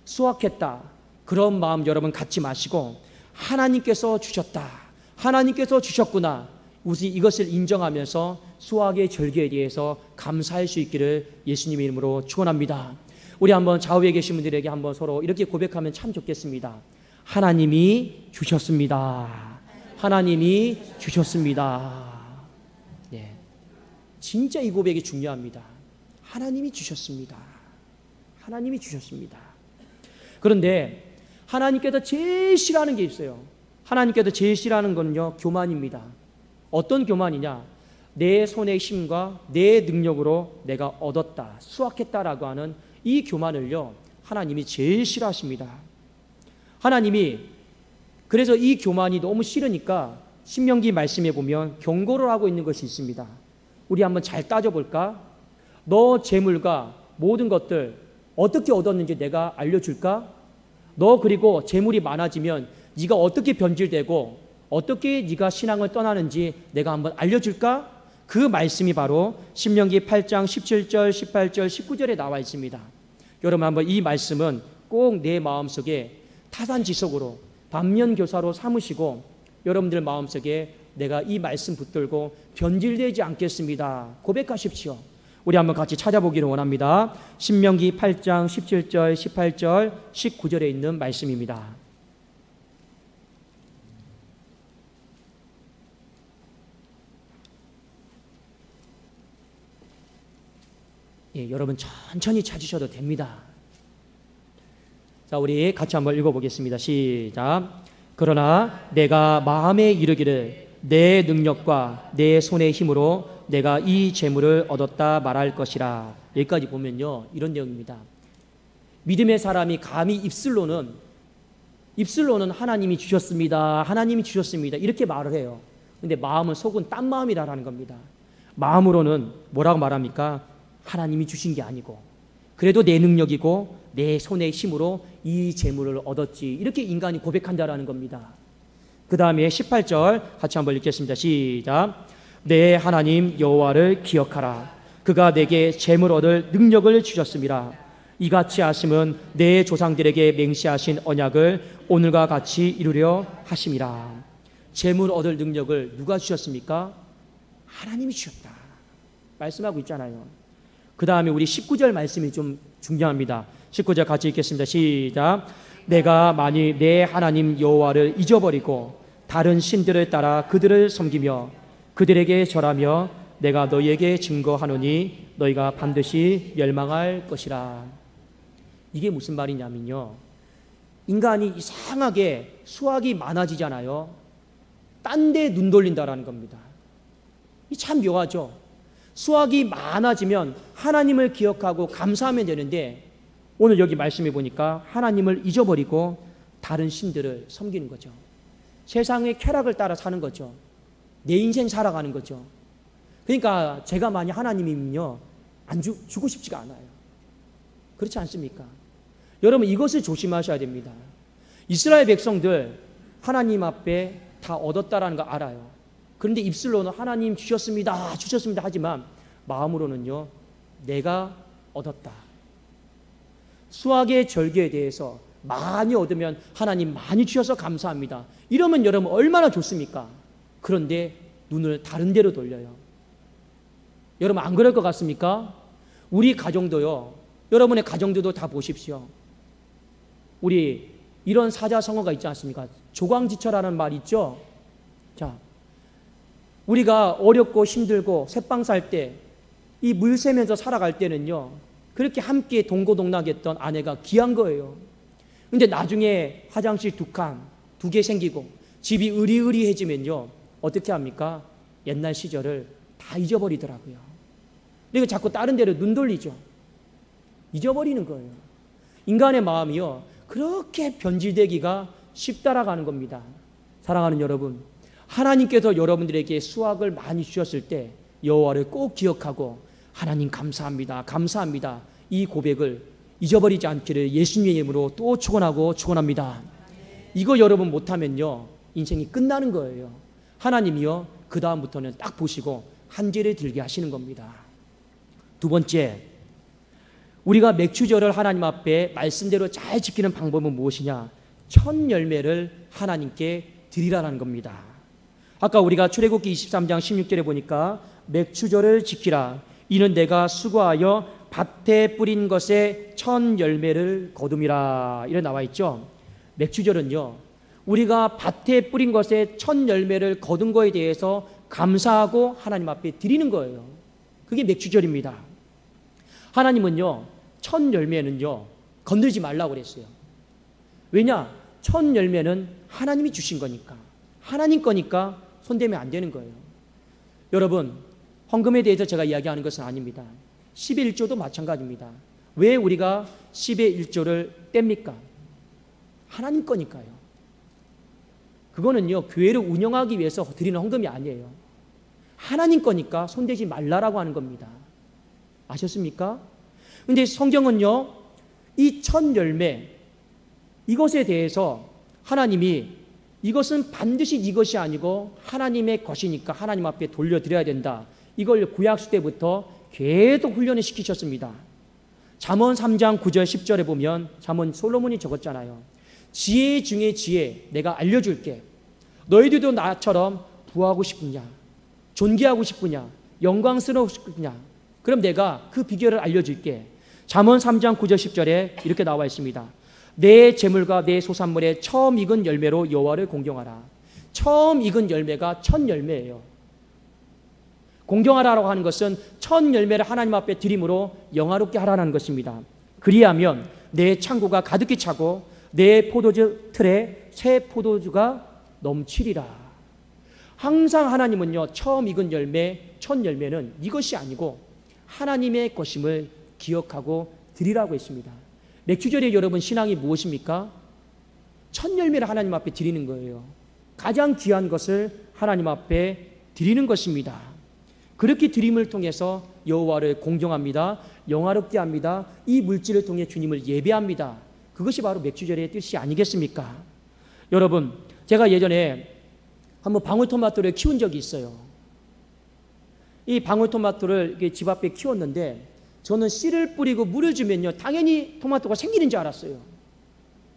수확했다, 그런 마음 여러분 갖지 마시고 하나님께서 주셨다, 하나님께서 주셨구나, 우리 이것을 인정하면서 수확의 절기에 대해서 감사할 수 있기를 예수님의 이름으로 축원합니다. 우리 한번 좌우에 계신 분들에게 한번 서로 이렇게 고백하면 참 좋겠습니다. 하나님이 주셨습니다. 하나님이 주셨습니다. 네, 진짜 이 고백이 중요합니다. 하나님이 주셨습니다. 하나님이 주셨습니다. 그런데 하나님께서 제일 싫어하는 게 있어요. 하나님께서 제일 싫어하는 거는요, 교만입니다. 어떤 교만이냐? 내 손의 힘과 내 능력으로 내가 얻었다, 수확했다라고 하는 이 교만을요, 하나님이 제일 싫어하십니다. 하나님이 그래서 이 교만이 너무 싫으니까 신명기 말씀에 보면 경고를 하고 있는 것이 있습니다. 우리 한번 잘 따져볼까? 너 재물과 모든 것들 어떻게 얻었는지 내가 알려줄까? 너 그리고 재물이 많아지면 네가 어떻게 변질되고 어떻게 네가 신앙을 떠나는지 내가 한번 알려줄까? 그 말씀이 바로 신명기 8장 17절, 18절, 19절에 나와 있습니다. 여러분 한번 이 말씀은 꼭 내 마음속에 타산지석으로 반면교사로 삼으시고 여러분들 마음속에 내가 이 말씀 붙들고 변질되지 않겠습니다, 고백하십시오. 우리 한번 같이 찾아보기를 원합니다. 신명기 8장 17절, 18절, 19절에 있는 말씀입니다. 예, 여러분 천천히 찾으셔도 됩니다. 자, 우리 같이 한번 읽어보겠습니다. 시작. 그러나 내가 마음에 이르기를 내 능력과 내 손의 힘으로 내가 이 재물을 얻었다 말할 것이라. 여기까지 보면요, 이런 내용입니다. 믿음의 사람이 감히 입술로는 하나님이 주셨습니다, 하나님이 주셨습니다 이렇게 말을 해요. 근데 마음은, 속은 딴 마음이라는 겁니다. 마음으로는 뭐라고 말합니까? 하나님이 주신 게 아니고 그래도 내 능력이고 내 손의 힘으로 이 재물을 얻었지, 이렇게 인간이 고백한다라는 겁니다. 그 다음에 18절 같이 한번 읽겠습니다. 시작. 내 하나님 여호와를 기억하라. 그가 내게 재물 얻을 능력을 주셨습니다. 이같이 하심은 내 조상들에게 맹세하신 언약을 오늘과 같이 이루려 하심이라. 재물 얻을 능력을 누가 주셨습니까? 하나님이 주셨다 말씀하고 있잖아요. 그 다음에 우리 19절 말씀이 좀 중요합니다. 19절 같이 읽겠습니다. 시작. 내가 만일 내 하나님 여호와를 잊어버리고 다른 신들을 따라 그들을 섬기며 그들에게 절하며 내가 너희에게 증거하노니 너희가 반드시 멸망할 것이라. 이게 무슨 말이냐면요, 인간이 이상하게 수확이 많아지잖아요. 딴 데 눈 돌린다라는 겁니다. 이 참 묘하죠. 수확이 많아지면 하나님을 기억하고 감사하면 되는데 오늘 여기 말씀해 보니까 하나님을 잊어버리고 다른 신들을 섬기는 거죠. 세상의 쾌락을 따라 사는 거죠. 내 인생 살아가는 거죠. 그러니까 제가 만약 하나님이면요, 주고 싶지가 않아요. 그렇지 않습니까? 여러분 이것을 조심하셔야 됩니다. 이스라엘 백성들 하나님 앞에 다 얻었다라는 거 알아요. 그런데 입술로는 하나님 주셨습니다, 주셨습니다 하지만 마음으로는요, 내가 얻었다. 수확의 절기에 대해서 많이 얻으면 하나님 많이 주셔서 감사합니다, 이러면 여러분 얼마나 좋습니까? 그런데 눈을 다른 데로 돌려요. 여러분 안 그럴 것 같습니까? 우리 가정도요, 여러분의 가정들도 다 보십시오. 우리 이런 사자성어가 있지 않습니까? 조광지처라는 말 있죠? 자, 우리가 어렵고 힘들고 새빵 살 때, 이 물 새면서 살아갈 때는요, 그렇게 함께 동고동락했던 아내가 귀한 거예요. 근데 나중에 화장실 2칸, 2개 생기고 집이 으리으리해지면요, 어떻게 합니까? 옛날 시절을 다 잊어버리더라고요. 그리고 자꾸 다른 데로 눈 돌리죠. 잊어버리는 거예요. 인간의 마음이요, 그렇게 변질되기가 쉽다라고 겁니다. 사랑하는 여러분, 하나님께서 여러분들에게 수확을 많이 주셨을 때 여호와를 꼭 기억하고 하나님 감사합니다, 감사합니다, 이 고백을 잊어버리지 않기를 예수님의 이름으로 또 축원합니다. 이거 여러분 못하면요, 인생이 끝나는 거예요. 하나님이요, 그 다음부터는 딱 보시고 한계를 들게 하시는 겁니다. 두 번째, 우리가 맥추절을 하나님 앞에 말씀대로 잘 지키는 방법은 무엇이냐? 첫 열매를 하나님께 드리라는 겁니다. 아까 우리가 출애굽기 23장 16절에 보니까 맥추절을 지키라, 이는 내가 수고하여 밭에 뿌린 것에 첫 열매를 거둠이라, 이래 나와 있죠. 맥추절은요, 우리가 밭에 뿌린 것에 첫 열매를 거둔 거에 대해서 감사하고 하나님 앞에 드리는 거예요. 그게 맥추절입니다. 하나님은요, 첫 열매는요, 건들지 말라고 그랬어요. 왜냐? 첫 열매는 하나님이 주신 거니까, 하나님 거니까 손대면 안 되는 거예요. 여러분, 헌금에 대해서 제가 이야기하는 것은 아닙니다. 10의 1조도 마찬가지입니다. 왜 우리가 10의 1조를 뗍니까? 하나님 거니까요. 그거는요, 교회를 운영하기 위해서 드리는 헌금이 아니에요. 하나님 거니까 손대지 말라라고 하는 겁니다. 아셨습니까? 근데 성경은요, 이 첫 열매, 이것에 대해서 하나님이 이것은 반드시 네 것이 아니고 하나님의 것이니까 하나님 앞에 돌려드려야 된다, 이걸 구약시 때부터 계속 훈련을 시키셨습니다. 잠언 3장 9절 10절에 보면, 잠언 솔로몬이 적었잖아요. 지혜 중에 지혜 내가 알려줄게. 너희들도 나처럼 부하고 싶으냐, 존귀하고 싶으냐, 영광스러우고 싶으냐, 그럼 내가 그 비결을 알려줄게. 잠언 3장 9절 10절에 이렇게 나와 있습니다. 내 재물과 내 소산물에 처음 익은 열매로 여호와를 공경하라. 처음 익은 열매가 첫 열매예요. 공경하라고 하는 것은 첫 열매를 하나님 앞에 드림으로 영화롭게 하라는 것입니다. 그리하면 내 창고가 가득히 차고 내 포도주 틀에 새 포도주가 넘치리라. 항상 하나님은요, 처음 익은 열매, 첫 열매는 이것이 아니고 하나님의 것임을 기억하고 드리라고 했습니다. 맥추절에 여러분 신앙이 무엇입니까? 첫 열매를 하나님 앞에 드리는 거예요. 가장 귀한 것을 하나님 앞에 드리는 것입니다. 그렇게 드림을 통해서 여호와를 공경합니다, 영화롭게 합니다, 이 물질을 통해 주님을 예배합니다. 그것이 바로 맥추절의 뜻이 아니겠습니까? 여러분, 제가 예전에 한번 방울토마토를 키운 적이 있어요. 이 방울토마토를 집 앞에 키웠는데 저는 씨를 뿌리고 물을 주면요, 당연히 토마토가 생기는 줄 알았어요.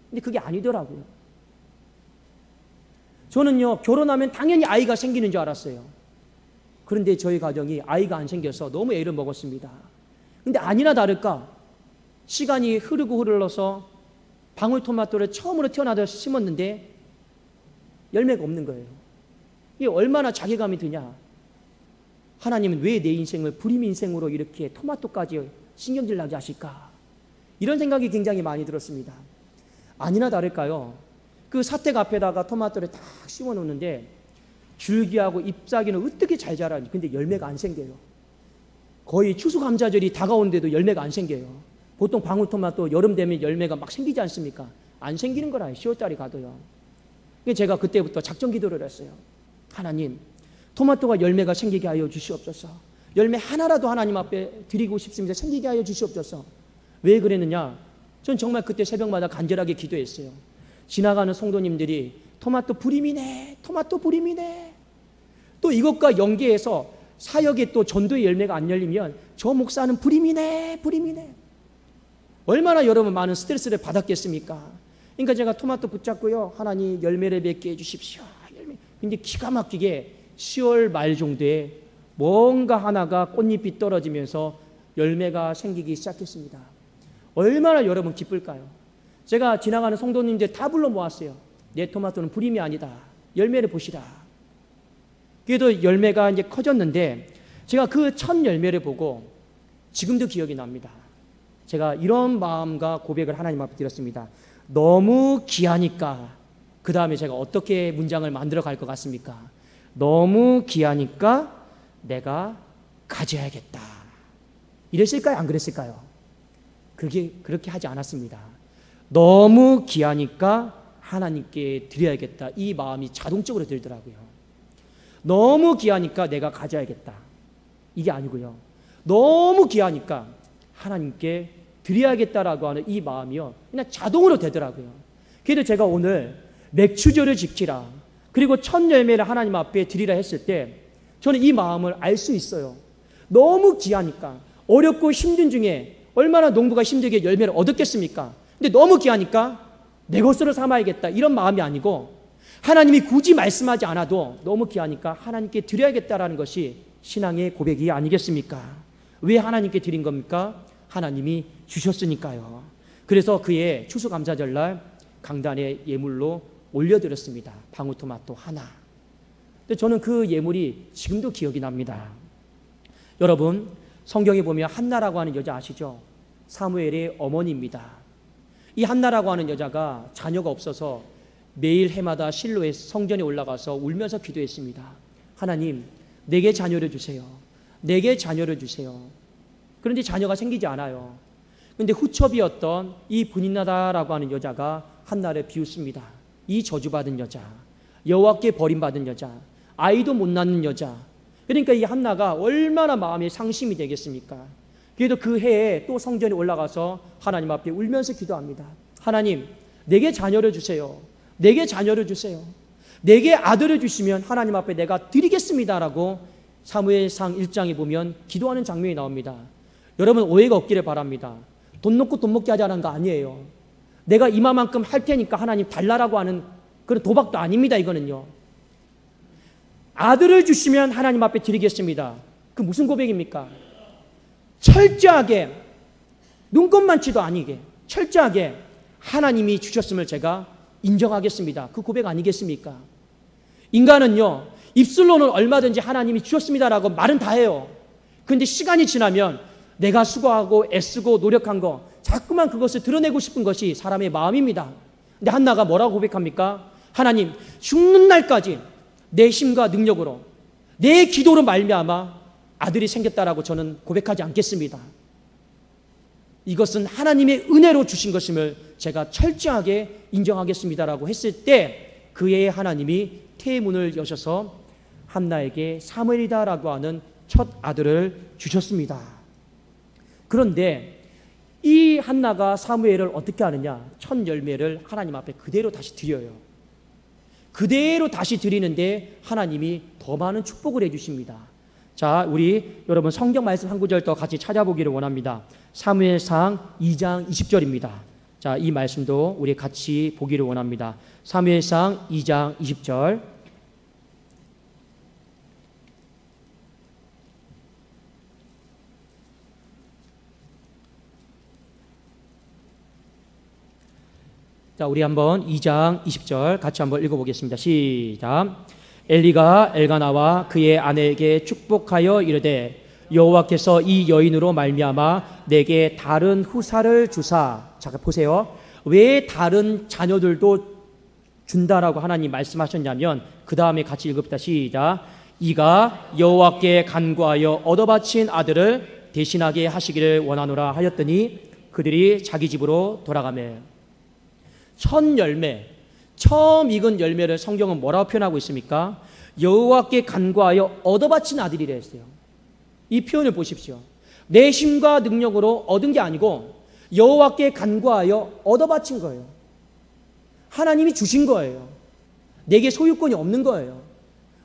근데 그게 아니더라고요. 저는요, 결혼하면 당연히 아이가 생기는 줄 알았어요. 그런데 저희 가정이 아이가 안 생겨서 너무 애를 먹었습니다. 근데 아니나 다를까 시간이 흘러서 방울토마토를 처음으로 태어나서 심었는데 열매가 없는 거예요. 이게 얼마나 자괴감이 드냐. 하나님은 왜 내 인생을 불임 인생으로 이렇게 토마토까지 신경질 나게 하실까? 이런 생각이 굉장히 많이 들었습니다. 아니나 다를까요, 그 사택 앞에다가 토마토를 딱 심어 놓는데 줄기하고 잎사귀는 어떻게 잘 자라니, 근데 열매가 안 생겨요. 거의 추수감사절이 다가오는데도 열매가 안 생겨요. 보통 방울토마토 여름 되면 열매가 막 생기지 않습니까? 안 생기는 거라, 10월달이 가도요. 제가 그때부터 작정 기도를 했어요. 하나님, 토마토가 열매가 생기게 하여 주시옵소서. 열매 하나라도 하나님 앞에 드리고 싶습니다. 생기게 하여 주시옵소서. 왜 그랬느냐? 전 정말 그때 새벽마다 간절하게 기도했어요. 지나가는 성도님들이 토마토 불임이네, 토마토 불임이네. 또 이것과 연계해서 사역에 또 전도의 열매가 안 열리면 저 목사는 불임이네, 불임이네. 얼마나 여러분 많은 스트레스를 받았겠습니까? 그러니까 제가 토마토 붙잡고요, 하나님 열매를 맺게 해주십시오. 열매. 근데 기가 막히게 10월 말 정도에 뭔가 하나가 꽃잎이 떨어지면서 열매가 생기기 시작했습니다. 얼마나 여러분 기쁠까요? 제가 지나가는 성도님들 다 불러 모았어요. 내 토마토는 불임이 아니다. 열매를 보시라. 그래도 열매가 이제 커졌는데 제가 그 첫 열매를 보고 지금도 기억이 납니다. 제가 이런 마음과 고백을 하나님 앞에 드렸습니다. 너무 귀하니까. 그 다음에 제가 어떻게 문장을 만들어 갈 것 같습니까? 너무 귀하니까 내가 가져야겠다. 이랬을까요? 안 그랬을까요? 그렇게 하지 않았습니다. 너무 귀하니까 하나님께 드려야겠다. 이 마음이 자동적으로 들더라고요. 너무 귀하니까 내가 가져야겠다. 이게 아니고요. 너무 귀하니까 하나님께 드려야겠다라고 하는 이 마음이요, 그냥 자동으로 되더라고요. 그래도 제가 오늘 맥추절을 지키라, 그리고 첫 열매를 하나님 앞에 드리라 했을 때 저는 이 마음을 알 수 있어요. 너무 귀하니까. 어렵고 힘든 중에 얼마나 농부가 힘들게 열매를 얻었겠습니까? 근데 너무 귀하니까 내 것으로 삼아야겠다, 이런 마음이 아니고, 하나님이 굳이 말씀하지 않아도 너무 귀하니까 하나님께 드려야겠다라는 것이 신앙의 고백이 아니겠습니까? 왜 하나님께 드린 겁니까? 하나님이 주셨으니까요. 그래서 그의 추수감사절날 강단에 예물로 올려드렸습니다. 방울토마토 하나. 근데 저는 그 예물이 지금도 기억이 납니다. 여러분, 성경에 보면 한나라고 하는 여자 아시죠? 사무엘의 어머니입니다. 이 한나라고 하는 여자가 자녀가 없어서 매일 해마다 실로에 성전에 올라가서 울면서 기도했습니다. 하나님, 내게 자녀를 주세요. 내게 자녀를 주세요. 그런데 자녀가 생기지 않아요. 그런데 후첩이었던 이 브니나다라고 하는 여자가 한나를 비웃습니다. 이 저주받은 여자, 여호와께 버림받은 여자, 아이도 못 낳는 여자. 그러니까 이 한나가 얼마나 마음에 상심이 되겠습니까? 그래도 그 해에 또 성전에 올라가서 하나님 앞에 울면서 기도합니다. 하나님, 내게 자녀를 주세요. 내게 자녀를 주세요. 내게 아들을 주시면 하나님 앞에 내가 드리겠습니다라고 사무엘상 1장에 보면 기도하는 장면이 나옵니다. 여러분, 오해가 없기를 바랍니다. 돈 놓고 돈 먹게 하자는 거 아니에요. 내가 이만큼 할 테니까 하나님 달라라고 하는 그런 도박도 아닙니다. 이거는요. 아들을 주시면 하나님 앞에 드리겠습니다. 그 무슨 고백입니까? 철저하게, 눈꼽만치도 아니게 철저하게 하나님이 주셨음을 제가 인정하겠습니다. 그 고백 아니겠습니까? 인간은요, 입술로는 얼마든지 하나님이 주셨습니다라고 말은 다 해요. 그런데 시간이 지나면 내가 수고하고 애쓰고 노력한 거 자꾸만 그것을 드러내고 싶은 것이 사람의 마음입니다. 근데 한나가 뭐라고 고백합니까? 하나님, 죽는 날까지 내 힘과 능력으로 내 기도로 말미암아 아들이 생겼다라고 저는 고백하지 않겠습니다. 이것은 하나님의 은혜로 주신 것임을 제가 철저하게 인정하겠습니다라고 했을 때 그의 하나님이 태문을 여셔서 한나에게 사무엘이다라고 하는 첫 아들을 주셨습니다. 그런데 이 한나가 사무엘을 어떻게 하느냐? 첫 열매를 하나님 앞에 그대로 다시 드려요. 그대로 다시 드리는데 하나님이 더 많은 축복을 해주십니다. 자, 우리 여러분 성경 말씀 한 구절 더 같이 찾아보기를 원합니다. 사무엘상 2장 20절입니다. 자, 이 말씀도 우리 같이 보기를 원합니다. 사무엘상 2장 20절. 자, 우리 한번 2장 20절 같이 한번 읽어보겠습니다. 시작. 엘리가 엘가나와 그의 아내에게 축복하여 이르되 여호와께서 이 여인으로 말미암아 내게 다른 후사를 주사. 자, 보세요. 왜 다른 자녀들도 준다라고 하나님 말씀하셨냐면 그 다음에 같이 읽읍시다. 시작. 이가 여호와께 간구하여 얻어바친 아들을 대신하게 하시기를 원하노라 하였더니 그들이 자기 집으로 돌아가매. 첫 열매, 처음 익은 열매를 성경은 뭐라고 표현하고 있습니까? 여호와께 간구하여 얻어바친 아들이라 했어요. 이 표현을 보십시오. 내 힘과 능력으로 얻은 게 아니고 여호와께 간구하여 얻어바친 거예요. 하나님이 주신 거예요. 내게 소유권이 없는 거예요.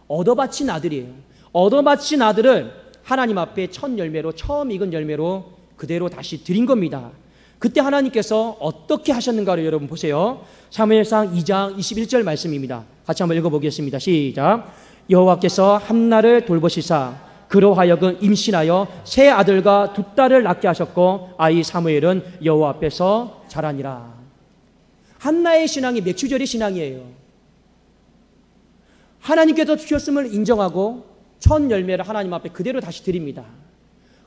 얻어바친 아들이에요. 얻어바친 아들을 하나님 앞에 첫 열매로, 처음 익은 열매로 그대로 다시 드린 겁니다. 그때 하나님께서 어떻게 하셨는가를 여러분 보세요. 사무엘상 2장 21절 말씀입니다. 같이 한번 읽어보겠습니다. 시작. 여호와께서 한나를 돌보시사 그로 하여금 임신하여 세 아들과 두 딸을 낳게 하셨고 아이 사무엘은 여호와 앞에서 자라니라. 한나의 신앙이 맥추절의 신앙이에요. 하나님께서 주셨음을 인정하고 첫 열매를 하나님 앞에 그대로 다시 드립니다.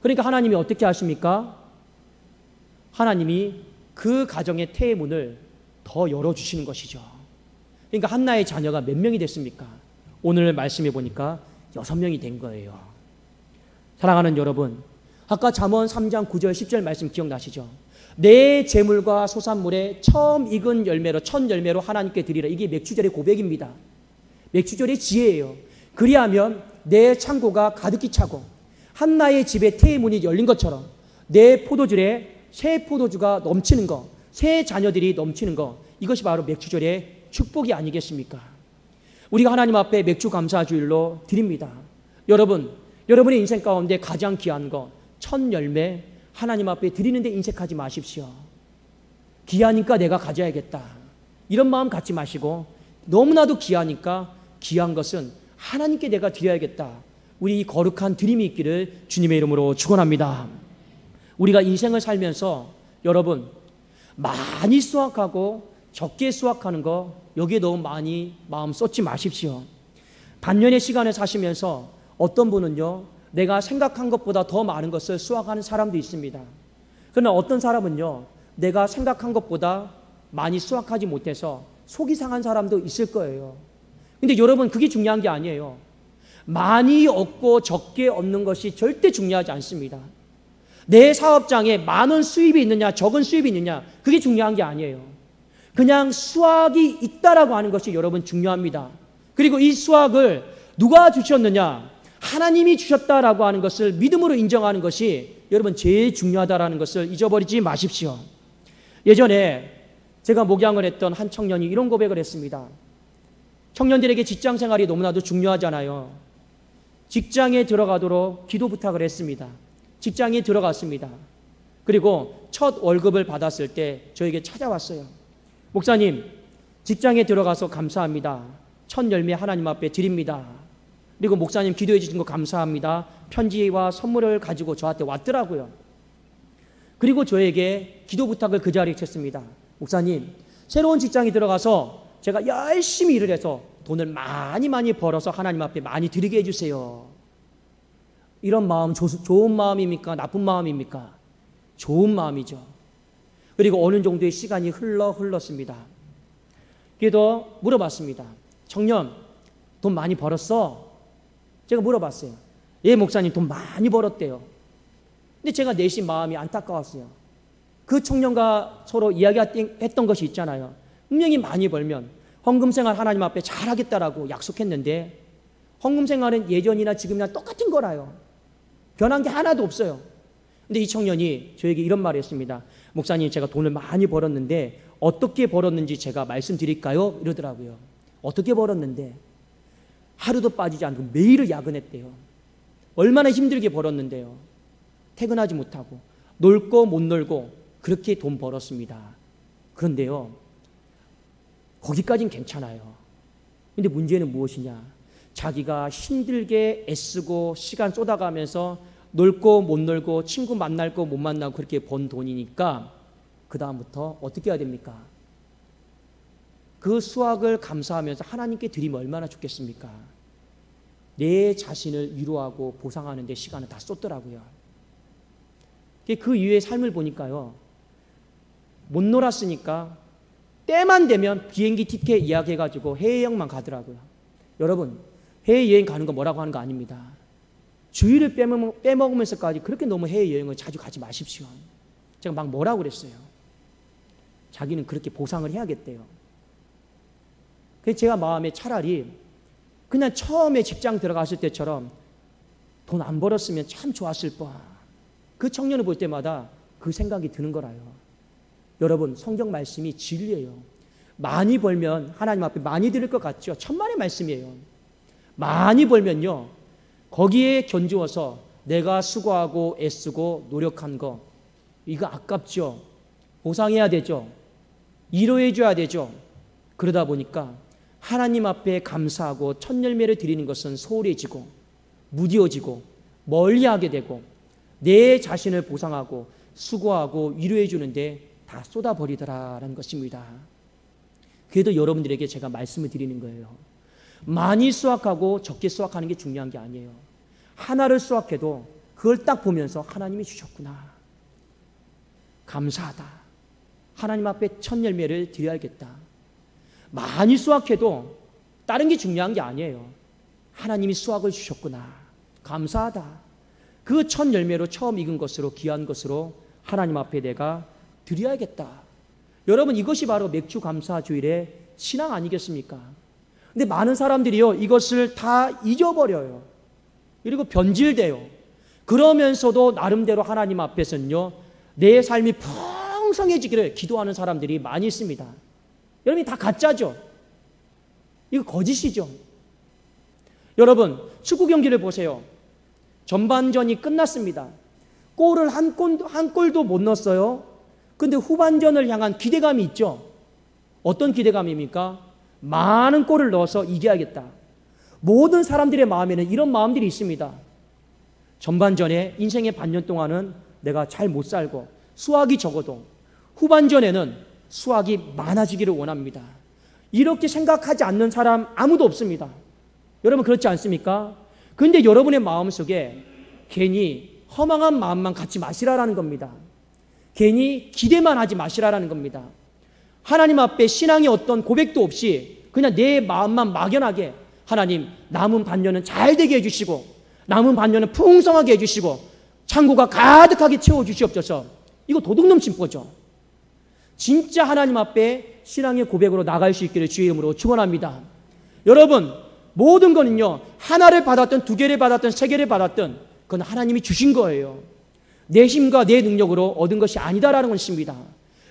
그러니까 하나님이 어떻게 하십니까? 하나님이 그 가정의 태의 문을 더 열어주시는 것이죠. 그러니까 한나의 자녀가 몇 명이 됐습니까? 오늘 말씀해 보니까 6명이 된 거예요. 사랑하는 여러분, 아까 잠언 3장 9절 10절 말씀 기억나시죠? 내 재물과 소산물에 처음 익은 열매로 첫 열매로 하나님께 드리라. 이게 맥주절의 고백입니다. 맥주절의 지혜예요. 그리하면 내 창고가 가득히 차고 한나의 집에 태의 문이 열린 것처럼 내 포도줄에 새 포도주가 넘치는 것, 새 자녀들이 넘치는 것, 이것이 바로 맥주절의 축복이 아니겠습니까? 우리가 하나님 앞에 맥주 감사 주일로 드립니다. 여러분의 인생 가운데 가장 귀한 것, 첫 열매 하나님 앞에 드리는데 인색하지 마십시오. 귀하니까 내가 가져야겠다, 이런 마음 갖지 마시고, 너무나도 귀하니까 귀한 것은 하나님께 내가 드려야겠다, 우리 이 거룩한 드림이 있기를 주님의 이름으로 축원합니다. 우리가 인생을 살면서 여러분, 많이 수확하고 적게 수확하는 거, 여기에 너무 많이 마음 쏟지 마십시오. 반년의 시간을 사시면서 어떤 분은요, 내가 생각한 것보다 더 많은 것을 수확하는 사람도 있습니다. 그러나 어떤 사람은요, 내가 생각한 것보다 많이 수확하지 못해서 속이 상한 사람도 있을 거예요. 근데 여러분, 그게 중요한 게 아니에요. 많이 얻고 적게 얻는 것이 절대 중요하지 않습니다. 내 사업장에 많은 수입이 있느냐 적은 수입이 있느냐, 그게 중요한 게 아니에요. 그냥 수확이 있다라고 하는 것이 여러분 중요합니다. 그리고 이 수확을 누가 주셨느냐, 하나님이 주셨다라고 하는 것을 믿음으로 인정하는 것이 여러분 제일 중요하다라는 것을 잊어버리지 마십시오. 예전에 제가 목양을 했던 한 청년이 이런 고백을 했습니다. 청년들에게 직장 생활이 너무나도 중요하잖아요. 직장에 들어가도록 기도 부탁을 했습니다. 직장에 들어갔습니다. 그리고 첫 월급을 받았을 때 저에게 찾아왔어요. 목사님, 직장에 들어가서 감사합니다. 첫 열매 하나님 앞에 드립니다. 그리고 목사님 기도해 주신 거 감사합니다. 편지와 선물을 가지고 저한테 왔더라고요. 그리고 저에게 기도 부탁을 그 자리에 했습니다. 목사님, 새로운 직장에 들어가서 제가 열심히 일을 해서 돈을 많이 벌어서 하나님 앞에 많이 드리게 해주세요. 이런 마음 좋은 마음입니까? 나쁜 마음입니까? 좋은 마음이죠. 그리고 어느 정도의 시간이 흘렀습니다. 그래도 물어봤습니다. 청년, 돈 많이 벌었어? 제가 물어봤어요. 예, 목사님 돈 많이 벌었대요. 근데 제가 내심 마음이 안타까웠어요. 그 청년과 서로 이야기했던 것이 있잖아요. 분명히 많이 벌면 헌금생활 하나님 앞에 잘하겠다라고 약속했는데, 헌금생활은 예전이나 지금이나 똑같은 거라요. 변한 게 하나도 없어요. 근데 이 청년이 저에게 이런 말을 했습니다. 목사님, 제가 돈을 많이 벌었는데 어떻게 벌었는지 제가 말씀드릴까요? 이러더라고요. 어떻게 벌었는데? 하루도 빠지지 않고 매일을 야근했대요. 얼마나 힘들게 벌었는데요. 퇴근하지 못하고 놀고 못 놀고 그렇게 돈 벌었습니다. 그런데요, 거기까지는 괜찮아요. 근데 문제는 무엇이냐? 자기가 힘들게 애쓰고 시간 쏟아가면서 놀고 못 놀고 친구 만날 거 못 만나고 그렇게 번 돈이니까 그 다음부터 어떻게 해야 됩니까? 그 수확을 감사하면서 하나님께 드리면 얼마나 좋겠습니까? 내 자신을 위로하고 보상하는 데 시간을 다 쏟더라고요. 그 이후의 삶을 보니까요, 못 놀았으니까 때만 되면 비행기 티켓 예약해가지고 해외여행만 가더라고요. 여러분, 해외여행 가는 거 뭐라고 하는 거 아닙니다. 주일을 빼먹으면서까지 그렇게 너무 해외여행을 자주 가지 마십시오. 제가 막 뭐라고 그랬어요. 자기는 그렇게 보상을 해야겠대요. 그래서 제가 마음에 차라리 그냥 처음에 직장 들어갔을 때처럼 돈 안 벌었으면 참 좋았을 뻔. 그 청년을 볼 때마다 그 생각이 드는 거라요. 여러분, 성경 말씀이 진리예요. 많이 벌면 하나님 앞에 많이 드릴 것 같죠? 천만의 말씀이에요. 많이 벌면요, 거기에 견주어서 내가 수고하고 애쓰고 노력한 거, 이거 아깝죠? 보상해야 되죠? 위로해 줘야 되죠? 그러다 보니까 하나님 앞에 감사하고 첫 열매를 드리는 것은 소홀해지고 무뎌지고 멀리하게 되고 내 자신을 보상하고 수고하고 위로해 주는데 다 쏟아버리더라라는 것입니다. 그래도 여러분들에게 제가 말씀을 드리는 거예요. 많이 수확하고 적게 수확하는 게 중요한 게 아니에요. 하나를 수확해도 그걸 딱 보면서 하나님이 주셨구나. 감사하다. 하나님 앞에 첫 열매를 드려야겠다. 많이 수확해도 다른 게 중요한 게 아니에요. 하나님이 수확을 주셨구나. 감사하다. 그 첫 열매로 처음 익은 것으로 귀한 것으로 하나님 앞에 내가 드려야겠다. 여러분, 이것이 바로 맥주 감사 주일의 신앙 아니겠습니까? 근데 많은 사람들이요, 이것을 다 잊어버려요. 그리고 변질돼요. 그러면서도 나름대로 하나님 앞에서는요, 내 삶이 풍성해지기를 기도하는 사람들이 많이 있습니다. 여러분이 다 가짜죠? 이거 거짓이죠? 여러분, 축구 경기를 보세요. 전반전이 끝났습니다. 골을 한 골도 못 넣었어요. 근데 후반전을 향한 기대감이 있죠? 어떤 기대감입니까? 많은 골을 넣어서 이겨야겠다. 모든 사람들의 마음에는 이런 마음들이 있습니다. 전반전에 인생의 반년 동안은 내가 잘 못 살고 수확이 적어도 후반전에는 수확이 많아지기를 원합니다. 이렇게 생각하지 않는 사람 아무도 없습니다. 여러분, 그렇지 않습니까? 그런데 여러분의 마음속에 괜히 허망한 마음만 갖지 마시라라는 겁니다. 괜히 기대만 하지 마시라라는 겁니다. 하나님 앞에 신앙의 어떤 고백도 없이 그냥 내 마음만 막연하게 하나님, 남은 반년은 잘 되게 해주시고 남은 반년은 풍성하게 해주시고 창고가 가득하게 채워주시옵소서. 이거 도둑 넘친 거죠. 진짜 하나님 앞에 신앙의 고백으로 나갈 수 있기를 주의 이름으로 축원합니다. 여러분, 모든 거는요, 하나를 받았든 두 개를 받았든 세 개를 받았든 그건 하나님이 주신 거예요. 내 힘과 내 능력으로 얻은 것이 아니다라는 것입니다.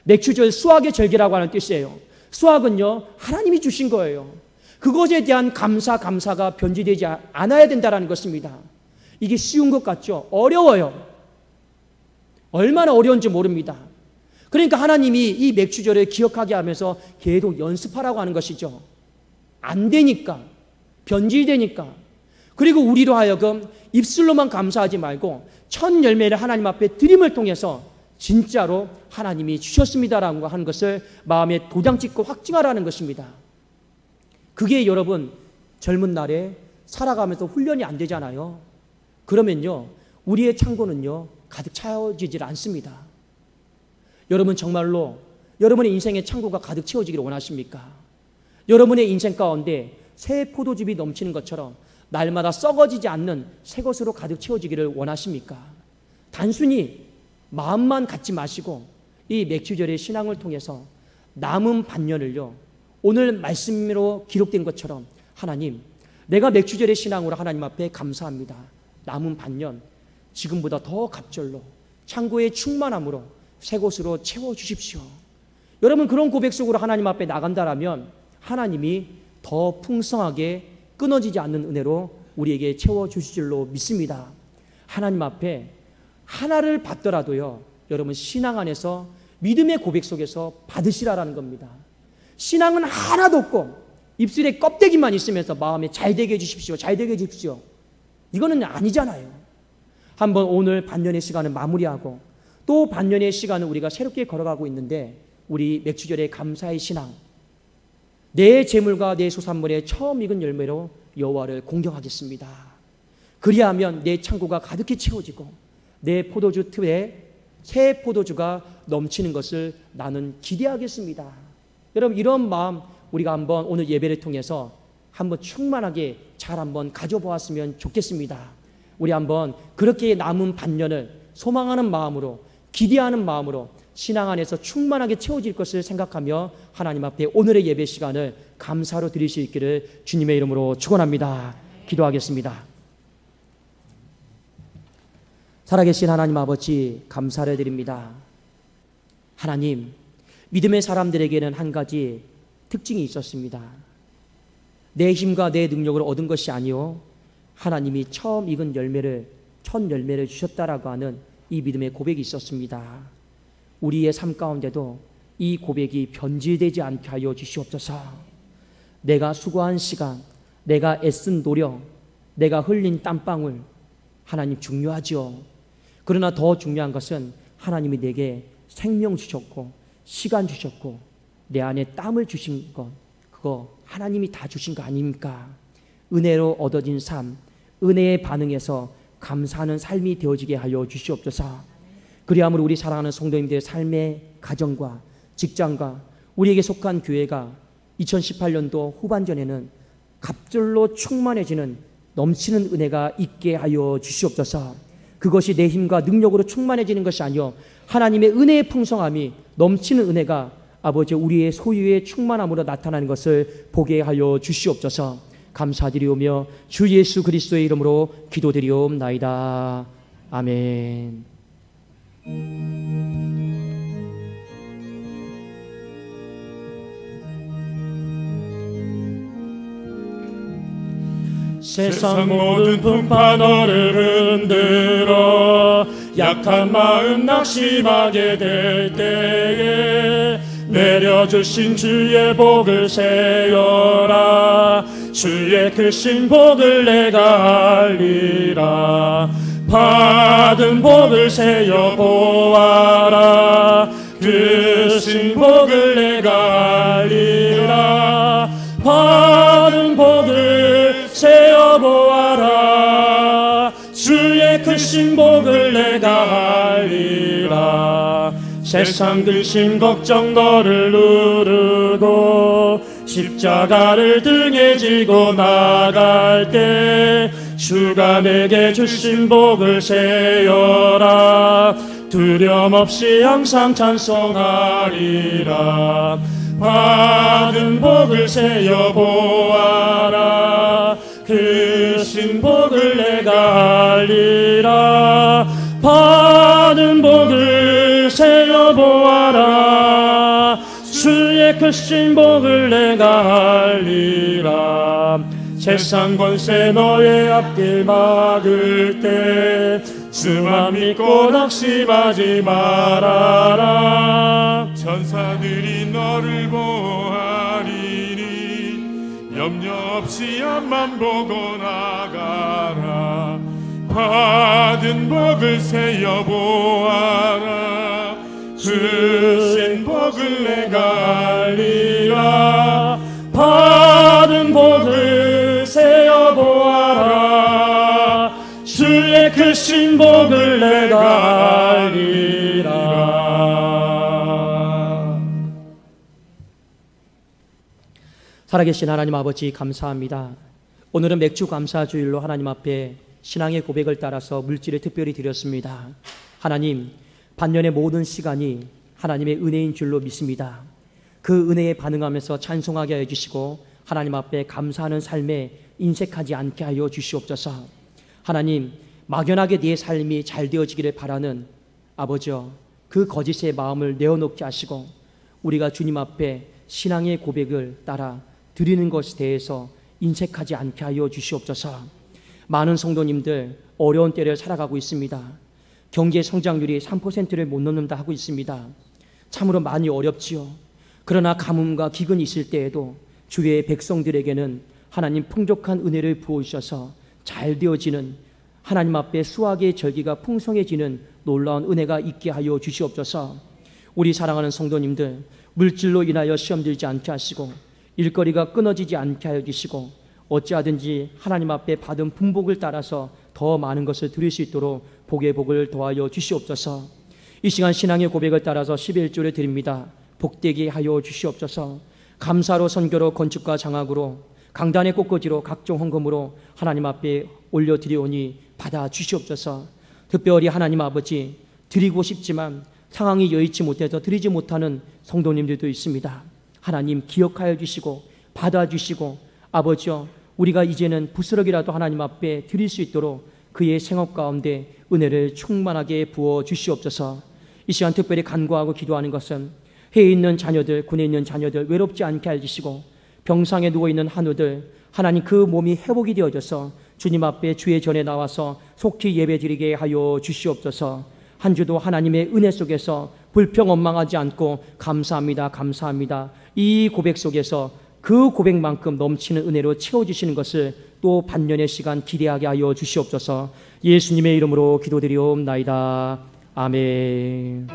맥주절 수확의 절개라고 하는 뜻이에요. 수확은요, 하나님이 주신 거예요. 그것에 대한 감사가 변질되지 않아야 된다는 것입니다. 이게 쉬운 것 같죠? 어려워요. 얼마나 어려운지 모릅니다. 그러니까 하나님이 이 맥주절을 기억하게 하면서 계속 연습하라고 하는 것이죠. 안 되니까, 변질되니까. 그리고 우리로 하여금 입술로만 감사하지 말고 첫 열매를 하나님 앞에 드림을 통해서 진짜로 하나님이 주셨습니다라고 하는 것을 마음에 도장 찍고 확증하라는 것입니다. 그게 여러분, 젊은 날에 살아가면서 훈련이 안 되잖아요. 그러면요, 우리의 창고는요, 가득 채워지질 않습니다. 여러분, 정말로 여러분의 인생의 창고가 가득 채워지기를 원하십니까? 여러분의 인생 가운데 새 포도즙이 넘치는 것처럼 날마다 썩어지지 않는 새 것으로 가득 채워지기를 원하십니까? 단순히 마음만 갖지 마시고 이 맥주절의 신앙을 통해서 남은 반년을요, 오늘 말씀으로 기록된 것처럼 하나님, 내가 맥주절의 신앙으로 하나님 앞에 감사합니다. 남은 반년 지금보다 더 갑절로 창고의 충만함으로 새 곳으로 채워주십시오. 여러분, 그런 고백 속으로 하나님 앞에 나간다라면 하나님이 더 풍성하게 끊어지지 않는 은혜로 우리에게 채워주실 줄로 믿습니다. 하나님 앞에 하나를 받더라도요, 여러분, 신앙 안에서 믿음의 고백 속에서 받으시라라는 겁니다. 신앙은 하나도 없고 입술에 껍데기만 있으면서 마음에 잘 되게 해주십시오, 잘 되게 해주십시오, 이거는 아니잖아요. 한번 오늘 반년의 시간을 마무리하고 또 반년의 시간을 우리가 새롭게 걸어가고 있는데, 우리 맥주절의 감사의 신앙, 내 재물과 내 소산물의 처음 익은 열매로 여호와를 공경하겠습니다. 그리하면 내 창고가 가득히 채워지고 내 포도주 틀에 새 포도주가 넘치는 것을 나는 기대하겠습니다. 여러분, 이런 마음 우리가 한번 오늘 예배를 통해서 한번 충만하게 잘 한번 가져보았으면 좋겠습니다. 우리 한번 그렇게 남은 반년을 소망하는 마음으로, 기대하는 마음으로 신앙 안에서 충만하게 채워질 것을 생각하며 하나님 앞에 오늘의 예배 시간을 감사로 드릴 수 있기를 주님의 이름으로 축원합니다. 기도하겠습니다. 살아계신 하나님 아버지, 감사를 드립니다. 하나님, 믿음의 사람들에게는 한 가지 특징이 있었습니다. 내 힘과 내 능력으로 얻은 것이 아니요, 하나님이 처음 익은 열매를, 첫 열매를 주셨다라고 하는 이 믿음의 고백이 있었습니다. 우리의 삶 가운데도 이 고백이 변질되지 않게 하여 주시옵소서. 내가 수고한 시간, 내가 애쓴 노력, 내가 흘린 땀방울, 하나님 중요하죠. 그러나 더 중요한 것은 하나님이 내게 생명 주셨고 시간 주셨고 내 안에 땀을 주신 것, 그거 하나님이 다 주신 거 아닙니까? 은혜로 얻어진 삶, 은혜에 반응해서 감사하는 삶이 되어지게 하여 주시옵소서. 그리함으로 우리 사랑하는 성도님들의 삶의 가정과 직장과 우리에게 속한 교회가 2018년도 후반전에는 갑절로 충만해지는 넘치는 은혜가 있게 하여 주시옵소서. 그것이 내 힘과 능력으로 충만해지는 것이 아니요 하나님의 은혜의 풍성함이 넘치는 은혜가 아버지 우리의 소유의 충만함으로 나타나는 것을 보게 하여 주시옵소서. 감사드리오며 주 예수 그리스도의 이름으로 기도드리옵나이다. 아멘. 세상 모든 풍파 너를 흔들어 약한 마음 낙심하게 될 때에 내려주신 주의 복을 세어라. 주의 크신 복을 내가 알리라. 받은 복을 세어 보아라. 크신 복을 내가 알리라. 받은 복을 세어 보아라. 주의 크신 복을 내가 알리라. 세상 근심 걱정 너를 누르고 십자가를 등에 지고 나갈 때 주가 내게 주신 복을 세어라. 두려움 없이 항상 찬송하리라. 받은 복을 세어 보아라. 크신 복을 내가 알리라. 받은 복을 세어 보아라. 주의 크신 복을 내가 알리라. 세상 권세 너의 앞길 막을 때 주만 믿고 낙심하지 말아라. 천사들이 너를 보호하리니 염려 없이 앞만 보고 나가라. 받은 복을 세어 보아라. 크신 복을 내가 알리라. 받은 복을 세어 보아라. 주의 크신 복을 내가 알리라. 살아계신 하나님 아버지 감사합니다. 오늘은 맥주 감사 주일로 하나님 앞에 신앙의 고백을 따라서 물질을 특별히 드렸습니다. 하나님, 반년의 모든 시간이 하나님의 은혜인 줄로 믿습니다. 그 은혜에 반응하면서 찬송하게 하여 주시고 하나님 앞에 감사하는 삶에 인색하지 않게 하여 주시옵소서. 하나님, 막연하게 네 삶이 잘 되어지기를 바라는 아버지여, 그 거짓의 마음을 내어놓게 하시고 우리가 주님 앞에 신앙의 고백을 따라 드리는 것에 대해서 인색하지 않게 하여 주시옵소서. 많은 성도님들 어려운 때를 살아가고 있습니다. 경제 성장률이 3%를 못 넘는다 하고 있습니다. 참으로 많이 어렵지요. 그러나 가뭄과 기근이 있을 때에도 주의 백성들에게는 하나님 풍족한 은혜를 부어주셔서 잘 되어지는, 하나님 앞에 수확의 절기가 풍성해지는 놀라운 은혜가 있게 하여 주시옵소서. 우리 사랑하는 성도님들, 물질로 인하여 시험 들지 않게 하시고 일거리가 끊어지지 않게 하여 주시고 어찌하든지 하나님 앞에 받은 분복을 따라서 더 많은 것을 드릴 수 있도록 복의 복을 더하여 주시옵소서. 이 시간 신앙의 고백을 따라서 11조를 드립니다. 복되게 하여 주시옵소서. 감사로, 선교로, 건축과 장학으로, 강단의 꽃꽂이로, 각종 헌금으로 하나님 앞에 올려드리오니 받아 주시옵소서. 특별히 하나님 아버지, 드리고 싶지만 상황이 여의치 못해서 드리지 못하는 성도님들도 있습니다. 하나님 기억하여 주시고 받아주시고 아버지여, 우리가 이제는 부스러기라도 하나님 앞에 드릴 수 있도록 그의 생업 가운데 은혜를 충만하게 부어 주시옵소서. 이 시간 특별히 간구하고 기도하는 것은 해에 있는 자녀들, 군에 있는 자녀들 외롭지 않게 해주시고 병상에 누워있는 한우들 하나님 그 몸이 회복이 되어져서 주님 앞에 주의 전에 나와서 속히 예배드리게 하여 주시옵소서. 한 주도 하나님의 은혜 속에서 불평원망하지 않고 감사합니다, 감사합니다. 이 고백 속에서 그 고백만큼 넘치는 은혜로 채워주시는 것을 또 반년의 시간 기대하게 하여 주시옵소서. 예수님의 이름으로 기도드리옵나이다. 아멘.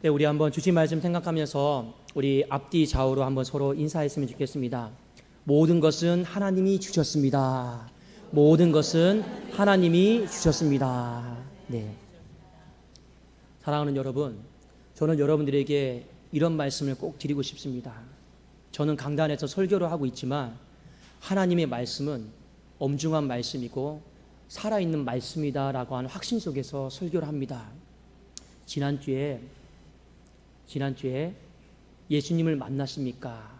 네, 우리 한번 주신 말씀 생각하면서 우리 앞뒤 좌우로 한번 서로 인사했으면 좋겠습니다. 모든 것은 하나님이 주셨습니다. 모든 것은 하나님이 주셨습니다. 네. 사랑하는 여러분, 저는 여러분들에게 이런 말씀을 꼭 드리고 싶습니다. 저는 강단에서 설교를 하고 있지만 하나님의 말씀은 엄중한 말씀이고 살아있는 말씀이다라고 하는 확신 속에서 설교를 합니다. 지난주에 예수님을 만났습니까?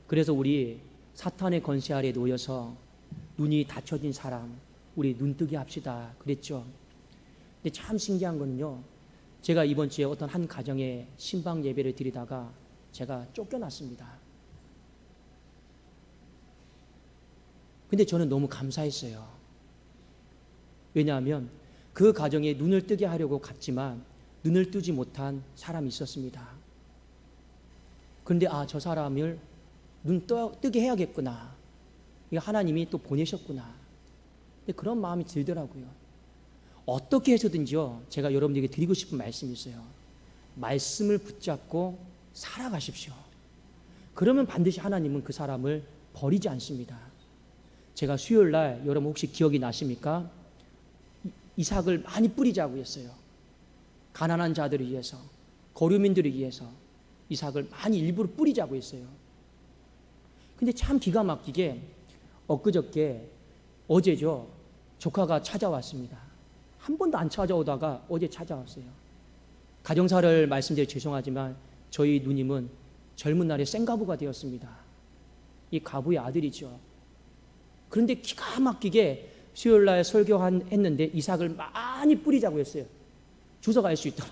그래서 우리 사탄의 권세 아래 놓여서 눈이 닫혀진 사람, 우리 눈뜨기 합시다 그랬죠. 근데 참 신기한 거는요, 제가 이번 주에 어떤 한 가정에 신방 예배를 드리다가 제가 쫓겨났습니다. 근데 저는 너무 감사했어요. 왜냐하면 그 가정에 눈을 뜨게 하려고 갔지만 눈을 뜨지 못한 사람이 있었습니다. 그런데 저 사람을 눈 뜨게 해야겠구나. 이거 하나님이 또 보내셨구나. 근데 그런 마음이 들더라고요. 어떻게 해서든지요, 제가 여러분들에게 드리고 싶은 말씀이 있어요. 말씀을 붙잡고 살아가십시오. 그러면 반드시 하나님은 그 사람을 버리지 않습니다. 제가 수요일 날 여러분 혹시 기억이 나십니까? 이삭을 많이 뿌리자고 했어요. 가난한 자들을 위해서, 거류민들을 위해서 이삭을 많이 일부러 뿌리자고 했어요. 근데 참 기가 막히게 엊그저께 어제죠, 조카가 찾아왔습니다. 한 번도 안 찾아오다가 어제 찾아왔어요. 가정사를 말씀드려 죄송하지만 저희 누님은 젊은 날에 생가부가 되었습니다. 이 가부의 아들이죠. 그런데 기가 막히게 수요일날 설교했는데 이삭을 많이 뿌리자고 했어요. 주워갈 수 있도록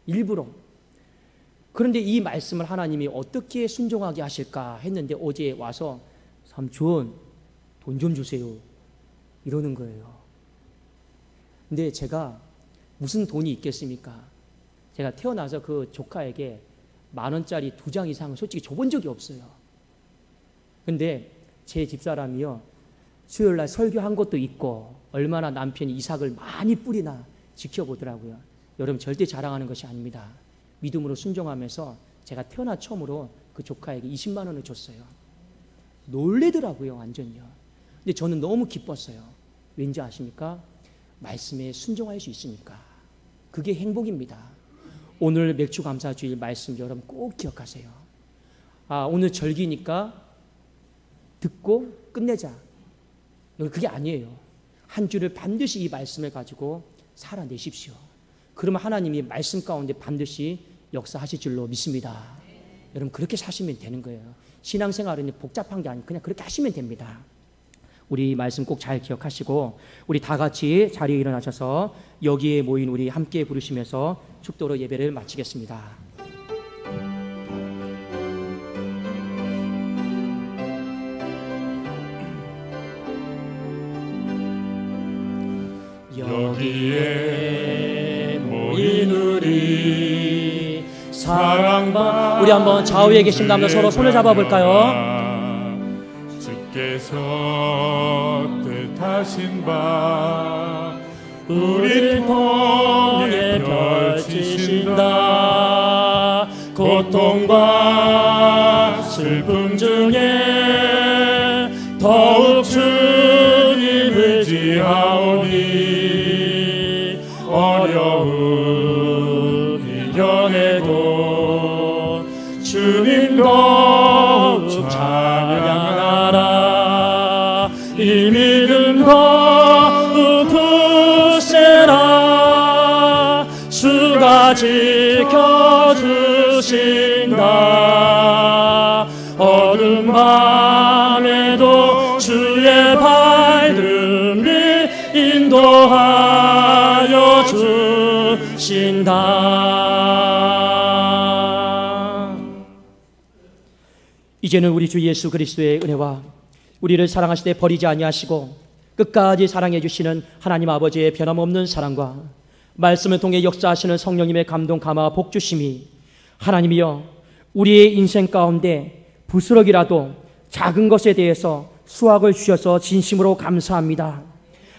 일부러. 그런데 이 말씀을 하나님이 어떻게 순종하게 하실까 했는데 어제 와서 삼촌 돈 좀 주세요 이러는 거예요. 근데 제가 무슨 돈이 있겠습니까? 제가 태어나서 그 조카에게 10,000원짜리 2장 이상을 솔직히 줘본 적이 없어요. 근데 제 집사람이요, 수요일날 설교한 것도 있고 얼마나 남편이 이삭을 많이 뿌리나 지켜보더라고요. 여러분 절대 자랑하는 것이 아닙니다. 믿음으로 순종하면서 제가 태어나 처음으로 그 조카에게 20만 원을 줬어요. 놀래더라고요, 완전히요. 근데 저는 너무 기뻤어요. 왠지 아십니까? 말씀에 순종할 수 있으니까. 그게 행복입니다. 오늘 맥주감사주일 말씀 여러분 꼭 기억하세요. 오늘 절기니까 듣고 끝내자. 그게 아니에요. 한 주를 반드시 이 말씀을 가지고 살아내십시오. 그러면 하나님이 말씀 가운데 반드시 역사하실 줄로 믿습니다. 여러분 그렇게 사시면 되는 거예요. 신앙생활은 복잡한 게 아니고 그냥 그렇게 하시면 됩니다. 우리 말씀 꼭 잘 기억하시고 우리 다 같이 자리에 일어나셔서 여기에 모인 우리 함께 부르시면서 축도로 예배를 마치겠습니다. 여기에 모인 우리 사랑받 우리 한번 좌우에 계신다면 서로 손을 잡아볼까요? 주께서 뜻하신 바 우리 통해 펼치신다. 고통과 슬픔 중에 더욱 주님 의지하오니 어려움 이겨내도 주님 더욱 찬양하라. 이 믿음 더욱 굳세라. 주가 지켜주신다. 어둠 밤에도 주의 밝음이 인도하여 주신다. 이제는 우리 주 예수 그리스도의 은혜와 우리를 사랑하시되 버리지 아니하시고 끝까지 사랑해 주시는 하나님 아버지의 변함없는 사랑과 말씀을 통해 역사하시는 성령님의 감동 감화 복 주심이 하나님이여 우리의 인생 가운데 부스럭이라도 작은 것에 대해서 수확을 주셔서 진심으로 감사합니다.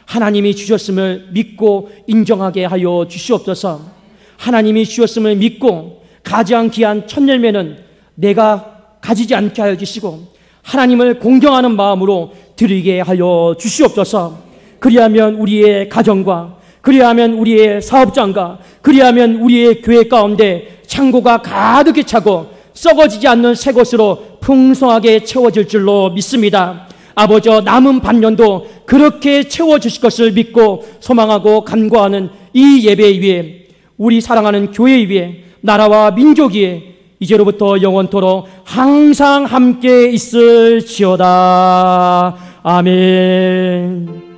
하나님이 주셨음을 믿고 인정하게 하여 주시옵소서. 하나님이 주셨음을 믿고 가장 귀한 첫 열매는 내가 가지지 않게 하여 주시고 하나님을 공경하는 마음으로 드리게 하여 주시옵소서. 그리하면 우리의 가정과 그리하면 우리의 사업장과 그리하면 우리의 교회 가운데 창고가 가득히 차고 썩어지지 않는 새 것으로 풍성하게 채워질 줄로 믿습니다. 아버지, 남은 반년도 그렇게 채워주실 것을 믿고 소망하고 간구하는 이 예배 위에 우리 사랑하는 교회 위에 나라와 민족 위에 이제로부터 영원토록 항상 함께 있을지어다. 아멘.